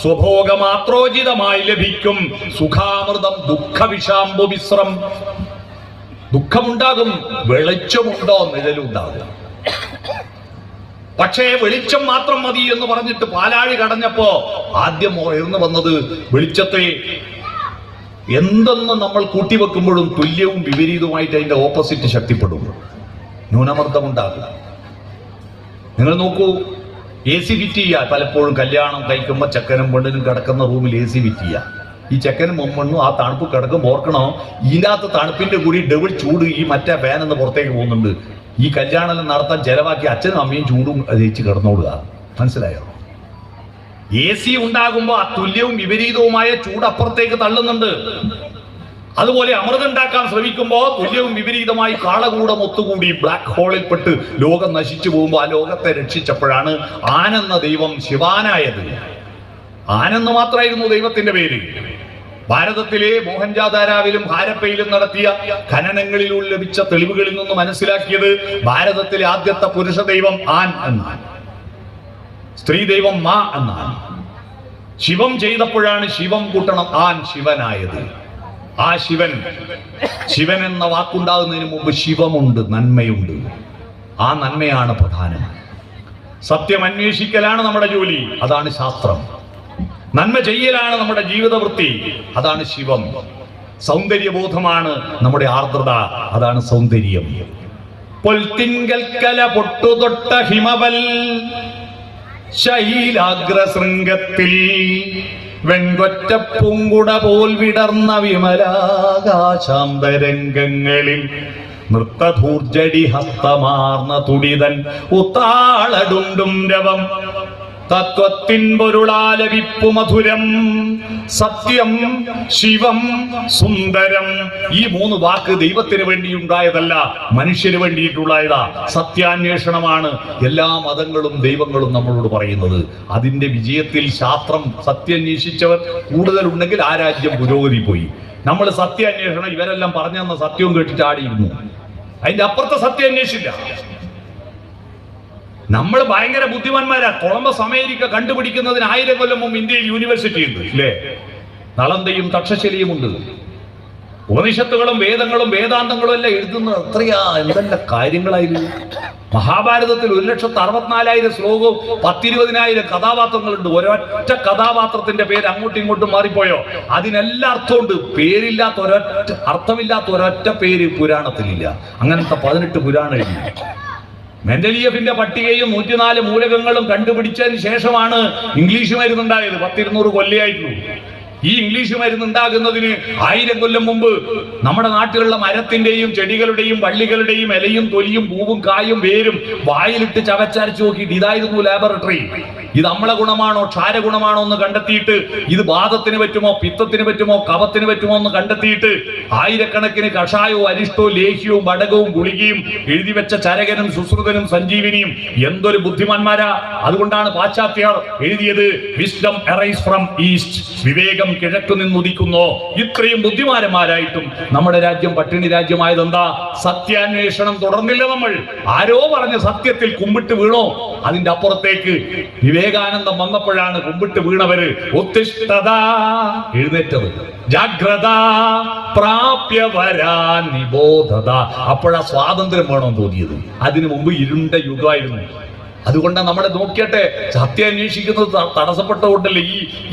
സ്വഭോഗമാത്രോചിതമായി ലഭിക്കും സുഖാമൃതം ദുഃഖവിഷാംബു വിശ്രം. ദുഃഖമുണ്ടാകും, വെളിച്ചമുണ്ടോ? നിഴലുണ്ടാകും. പക്ഷേ വെളിച്ചം മാത്രം മതി എന്ന് പറഞ്ഞിട്ട് പാലാഴി കടഞ്ഞപ്പോ ആദ്യം ഉയർന്നു വന്നത് വെളിച്ചത്തെ എന്തെന്ന് നമ്മൾ കൂട്ടിവെക്കുമ്പോഴും തുല്യവും വിപരീതവുമായിട്ട് അതിന്റെ ഓപ്പോസിറ്റ് ശക്തിപ്പെടും. ന്യൂനമർദ്ദമുണ്ടാകും. നിങ്ങൾ നോക്കൂ, AC ഫിറ്റ് ചെയ്യുക. പലപ്പോഴും കല്യാണം കഴിക്കുമ്പോൾ ചെക്കനും പെണ്ണിനും കിടക്കുന്ന റൂമിൽ AC ഫിറ്റ് ചെയ്യുക. ഈ ചെക്കനും പെണ്ണും ആ തണുപ്പ് കിടക്കും. ഓർക്കണോ, ഇതിനകത്ത് തണുപ്പിന്റെ കൂടി ഡബിൾ ചൂട് ഈ മറ്റേ ഫാൻ എന്ന് പുറത്തേക്ക് പോകുന്നുണ്ട്. ഈ കല്യാണം നടത്താൻ ചെലവാക്കി അച്ഛനും അമ്മയും ചൂടും ജയിച്ച് കിടന്നോളുക. മനസ്സിലായോ? AC ഉണ്ടാകുമ്പോൾ ആ തുല്യവും വിപരീതവുമായ ചൂട് അപ്പുറത്തേക്ക് തള്ളുന്നുണ്ട്. അതുപോലെ അമൃതം ഉണ്ടാക്കാൻ ശ്രമിക്കുമ്പോൾ തുല്യവും വിപരീതമായി കാളകൂടം ഒത്തുകൂടി ബ്ലാക്ക് ഹോളിൽപ്പെട്ട് ലോകം നശിച്ചു പോകുമ്പോൾ ആ ലോകത്തെ രക്ഷിച്ചപ്പോഴാണ് ആനെന്ന ദൈവം ശിവാനായത്. ആനെന്ന് മാത്രമായിരുന്നു ദൈവത്തിന്റെ പേര്. ഭാരതത്തിലെ മോഹൻജാദാരാവിലും ഹാരപ്പയിലും നടത്തിയ ഖനനങ്ങളിലും ലഭിച്ച തെളിവുകളിൽ നിന്ന് മനസ്സിലാക്കിയത് ഭാരതത്തിലെ ആദ്യത്തെ പുരുഷ ദൈവം ആൻ എന്നാണ്, സ്ത്രീ ദൈവം മാ എന്നാണ്. ശിവം ചെയ്തപ്പോഴാണ് ശിവം കൂട്ടണം ആൻ ശിവനായത്. ആ ശിവൻ, ശിവൻ എന്ന വാക്കുണ്ടാകുന്നതിന് മുമ്പ് ശിവമുണ്ട്, നന്മയുണ്ട്. ആ നന്മയാണ് പ്രധാനം. സത്യം അന്വേഷിക്കലാണ് നമ്മുടെ ജോലി, അതാണ് ശാസ്ത്രം. നന്മ ചെയ്യലാണ് നമ്മുടെ ജീവിതവൃത്തി, അതാണ് ശിവം. സൗന്ദര്യബോധമാണ് നമ്മുടെ ആർദ്രത, അതാണ് സൗന്ദര്യം. പൊൽത്തിങ്കൽക്കല പൊട്ടുതൊട്ട ഹിമവൽ ശൈലാഗ്രശൃംഗത്തിൽ വെൺകൊറ്റ പൂങ്കുട പോൽ വിടർന്ന വിമലാകാശാന്തരംഗങ്ങളിൽ നൃത്തധൂർജടി ഹസ്തമാർന്ന തുടിതൻ ഉത്താളടുണ്ടും രവം തത്വത്തിൻ പൊരുളാലപിപ്പു മധുരം സത്യം ശിവം സുന്ദരം. ഈ 3 വാക്ക് ദൈവത്തിന് വേണ്ടിയുണ്ടായതല്ല, മനുഷ്യന് വേണ്ടിയിട്ടുള്ളതാ. സത്യാന്വേഷണമാണ് എല്ലാ മതങ്ങളും ദൈവങ്ങളും നമ്മളോട് പറയുന്നത്. അതിന്റെ വിജയത്തിൽ ശാസ്ത്രം സത്യാന്വേഷിച്ചവർ കൂടുതലുണ്ടെങ്കിൽ ആ രാജ്യം പുരോഗതി പോയി. നമ്മൾ സത്യാന്വേഷണം ഇവരെല്ലാം പറഞ്ഞു തന്ന സത്യവും കേട്ടിട്ട് ആടിയിരുന്നു. അതിന്റെ അപ്പുറത്തെ സത്യം അന്വേഷിച്ചില്ല. നമ്മൾ ഭയങ്കര ബുദ്ധിമാന്മാരാ. കൊളംബസ് അമേരിക്ക കണ്ടുപിടിക്കുന്നതിന് 1000 കൊല്ലം മുമ്പ് ഇന്ത്യയിൽ യൂണിവേഴ്സിറ്റി ഉണ്ട് അല്ലേ? നളന്തയും തക്ഷശിലയും ഉണ്ട്. ഉപനിഷത്തുകളും വേദങ്ങളും വേദാന്തങ്ങളും എല്ലാം എഴുതുന്നത് എത്രയാ, എന്തെല്ലാം കാര്യങ്ങളായിരുന്നു. മഹാഭാരതത്തിൽ 1,64,000 ശ്ലോകവും 10,20,000 കഥാപാത്രങ്ങളുണ്ട്. ഒരൊറ്റ കഥാപാത്രത്തിന്റെ പേര് അങ്ങോട്ടും ഇങ്ങോട്ടും മാറിപ്പോയോ അതിനെല്ലാം അർത്ഥമുണ്ട്. പേരില്ലാത്ത ഒരൊറ്റ അർത്ഥമില്ലാത്ത ഒരൊറ്റ പേര് പുരാണത്തിലില്ല. അങ്ങനത്തെ 18 പുരാണം എഴുതി. മെൻഡലിയഫിന്റെ പട്ടികയും 104 മൂലകങ്ങളും കണ്ടുപിടിച്ചതിന് ശേഷമാണ് ഇംഗ്ലീഷ് മരുന്നുണ്ടായത്. 100-200 കൊല്ലയായിട്ടുള്ളൂ. ഈ ഇംഗ്ലീഷ് മരുന്നുണ്ടാകുന്നതിന് 1000 കൊല്ലം മുമ്പ് നമ്മുടെ നാട്ടിലുള്ള മരത്തിന്റെയും ചെടികളുടെയും വള്ളികളുടെയും ഇലയും തൊലിയും പൂവും കായും വേരും വായിലിട്ട് ചവച്ചരച്ചു നോക്കിയിട്ട് ഇതായിരുന്നു ലാബറട്ടറി. ഇത് അമ്ല ഗുണമാണോ ക്ഷാരഗുണമാണോ എന്ന് കണ്ടെത്തിയിട്ട് ഇത് വാദത്തിന് പറ്റുമോ പിത്തത്തിന് പറ്റുമോ കഫത്തിന് പറ്റുമോ എന്ന് കണ്ടെത്തിയിട്ട് 1000കണക്കിന് കഷായവും അരിഷ്ടവും ലേഹ്യവും വടകവും ഗുളികയും എഴുതി വെച്ച ചരകനും സുശ്രുതനും സഞ്ജീവിനിയും. എന്തൊരു ബുദ്ധിമാന്മാരാ. അതുകൊണ്ടാണ് പാശ്ചാത്യർ എഴുതിയത് വിസ്ഡം അറൈസ് ഫ്രം ഈസ്റ്റ്, വിവേകം കിഴക്ക് നിന്നുദിക്കുന്നു. ഇത്രയും ബുദ്ധിമാന്മാരായിട്ടും നമ്മുടെ രാജ്യം പട്ടിണി രാജ്യമായതെന്താ? സത്യാന്വേഷണം തുടർന്നില്ല. നമ്മൾ ആരോ പറഞ്ഞ സത്യത്തിൽ കുമ്പിട്ട് വീണോ അതിന്റെ അപ്പുറത്തേക്ക് വിവേകാനന്ദം വന്നപ്പോഴാണ് കുമ്പിട്ട് വീണവര് ഉത്തിഷ്ഠത എഴുന്നേറ്റത്. ജാഗ്രത പ്രാപ്യവരാൻ നിബോധത. അപ്പോഴാ സ്വാതന്ത്ര്യം വേണമെന്ന് തോന്നിയത്. അതിനു മുമ്പ് ഇരുണ്ട യുഗമായിരുന്നു. അതുകൊണ്ട് നമ്മളെ നോക്കിയട്ടെ, സത്യം അന്വേഷിക്കുന്നത് തടസ്സപ്പെട്ടതുകൊണ്ടല്ലേ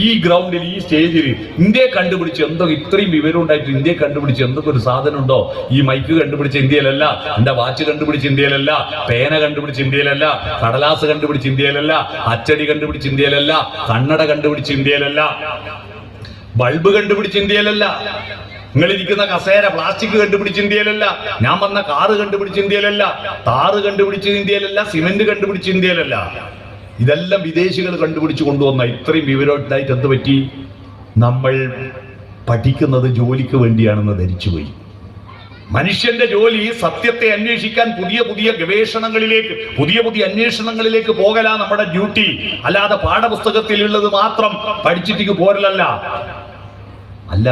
ഈ ഗ്രൗണ്ടിൽ ഈ സ്റ്റേജിൽ ഇന്ത്യയെ കണ്ടുപിടിച്ച് എന്തൊക്കെ ഇത്രയും വിവരം ഉണ്ടായിട്ട് ഇന്ത്യയെ കണ്ടുപിടിച്ച് എന്തൊക്കെ ഒരു സാധനം ഉണ്ടോ? ഈ മൈക്ക് കണ്ടുപിടിച്ച ഇന്ത്യയിലല്ല, എന്റെ വാച്ച് കണ്ടുപിടിച്ച ഇന്ത്യയിലല്ല, പേന കണ്ടുപിടിച്ച ഇന്ത്യയിലല്ല, കടലാസ് കണ്ടുപിടിച്ച ഇന്ത്യയിലല്ല, അച്ചടി കണ്ടുപിടിച്ച ഇന്ത്യയിലല്ല, കണ്ണട കണ്ടുപിടിച്ച ഇന്ത്യയിലല്ല, ബൾബ് കണ്ടുപിടിച്ച ഇന്ത്യയിലല്ല, നിങ്ങളിരിക്കുന്ന കസേര പ്ലാസ്റ്റിക് കണ്ടുപിടിച്ച ഇന്ത്യയിലല്ല, ഞാൻ വന്ന കാറ് കണ്ടുപിടിച്ച ഇന്ത്യയിലല്ല, താറ് കണ്ടുപിടിച്ച ഇന്ത്യയിലല്ല, സിമെന്റ് കണ്ടുപിടിച്ച ഇന്ത്യയിലല്ല. ഇതെല്ലാം വിദേശികൾ കണ്ടുപിടിച്ച് കൊണ്ടുവന്ന. ഇത്രയും വിവരമായിട്ട് എന്ത് പറ്റി? നമ്മൾ പഠിക്കുന്നത് ജോലിക്ക് വേണ്ടിയാണെന്ന് ധരിച്ചുപോയി. മനുഷ്യന്റെ ജോലി സത്യത്തെ അന്വേഷിക്കാൻ പുതിയ പുതിയ ഗവേഷണങ്ങളിലേക്ക് പുതിയ പുതിയ അന്വേഷണങ്ങളിലേക്ക് പോകലാ നമ്മുടെ ഡ്യൂട്ടി. അല്ലാതെ പാഠപുസ്തകത്തിലുള്ളത് മാത്രം പഠിച്ചിട്ട് പോരലല്ല. അല്ല.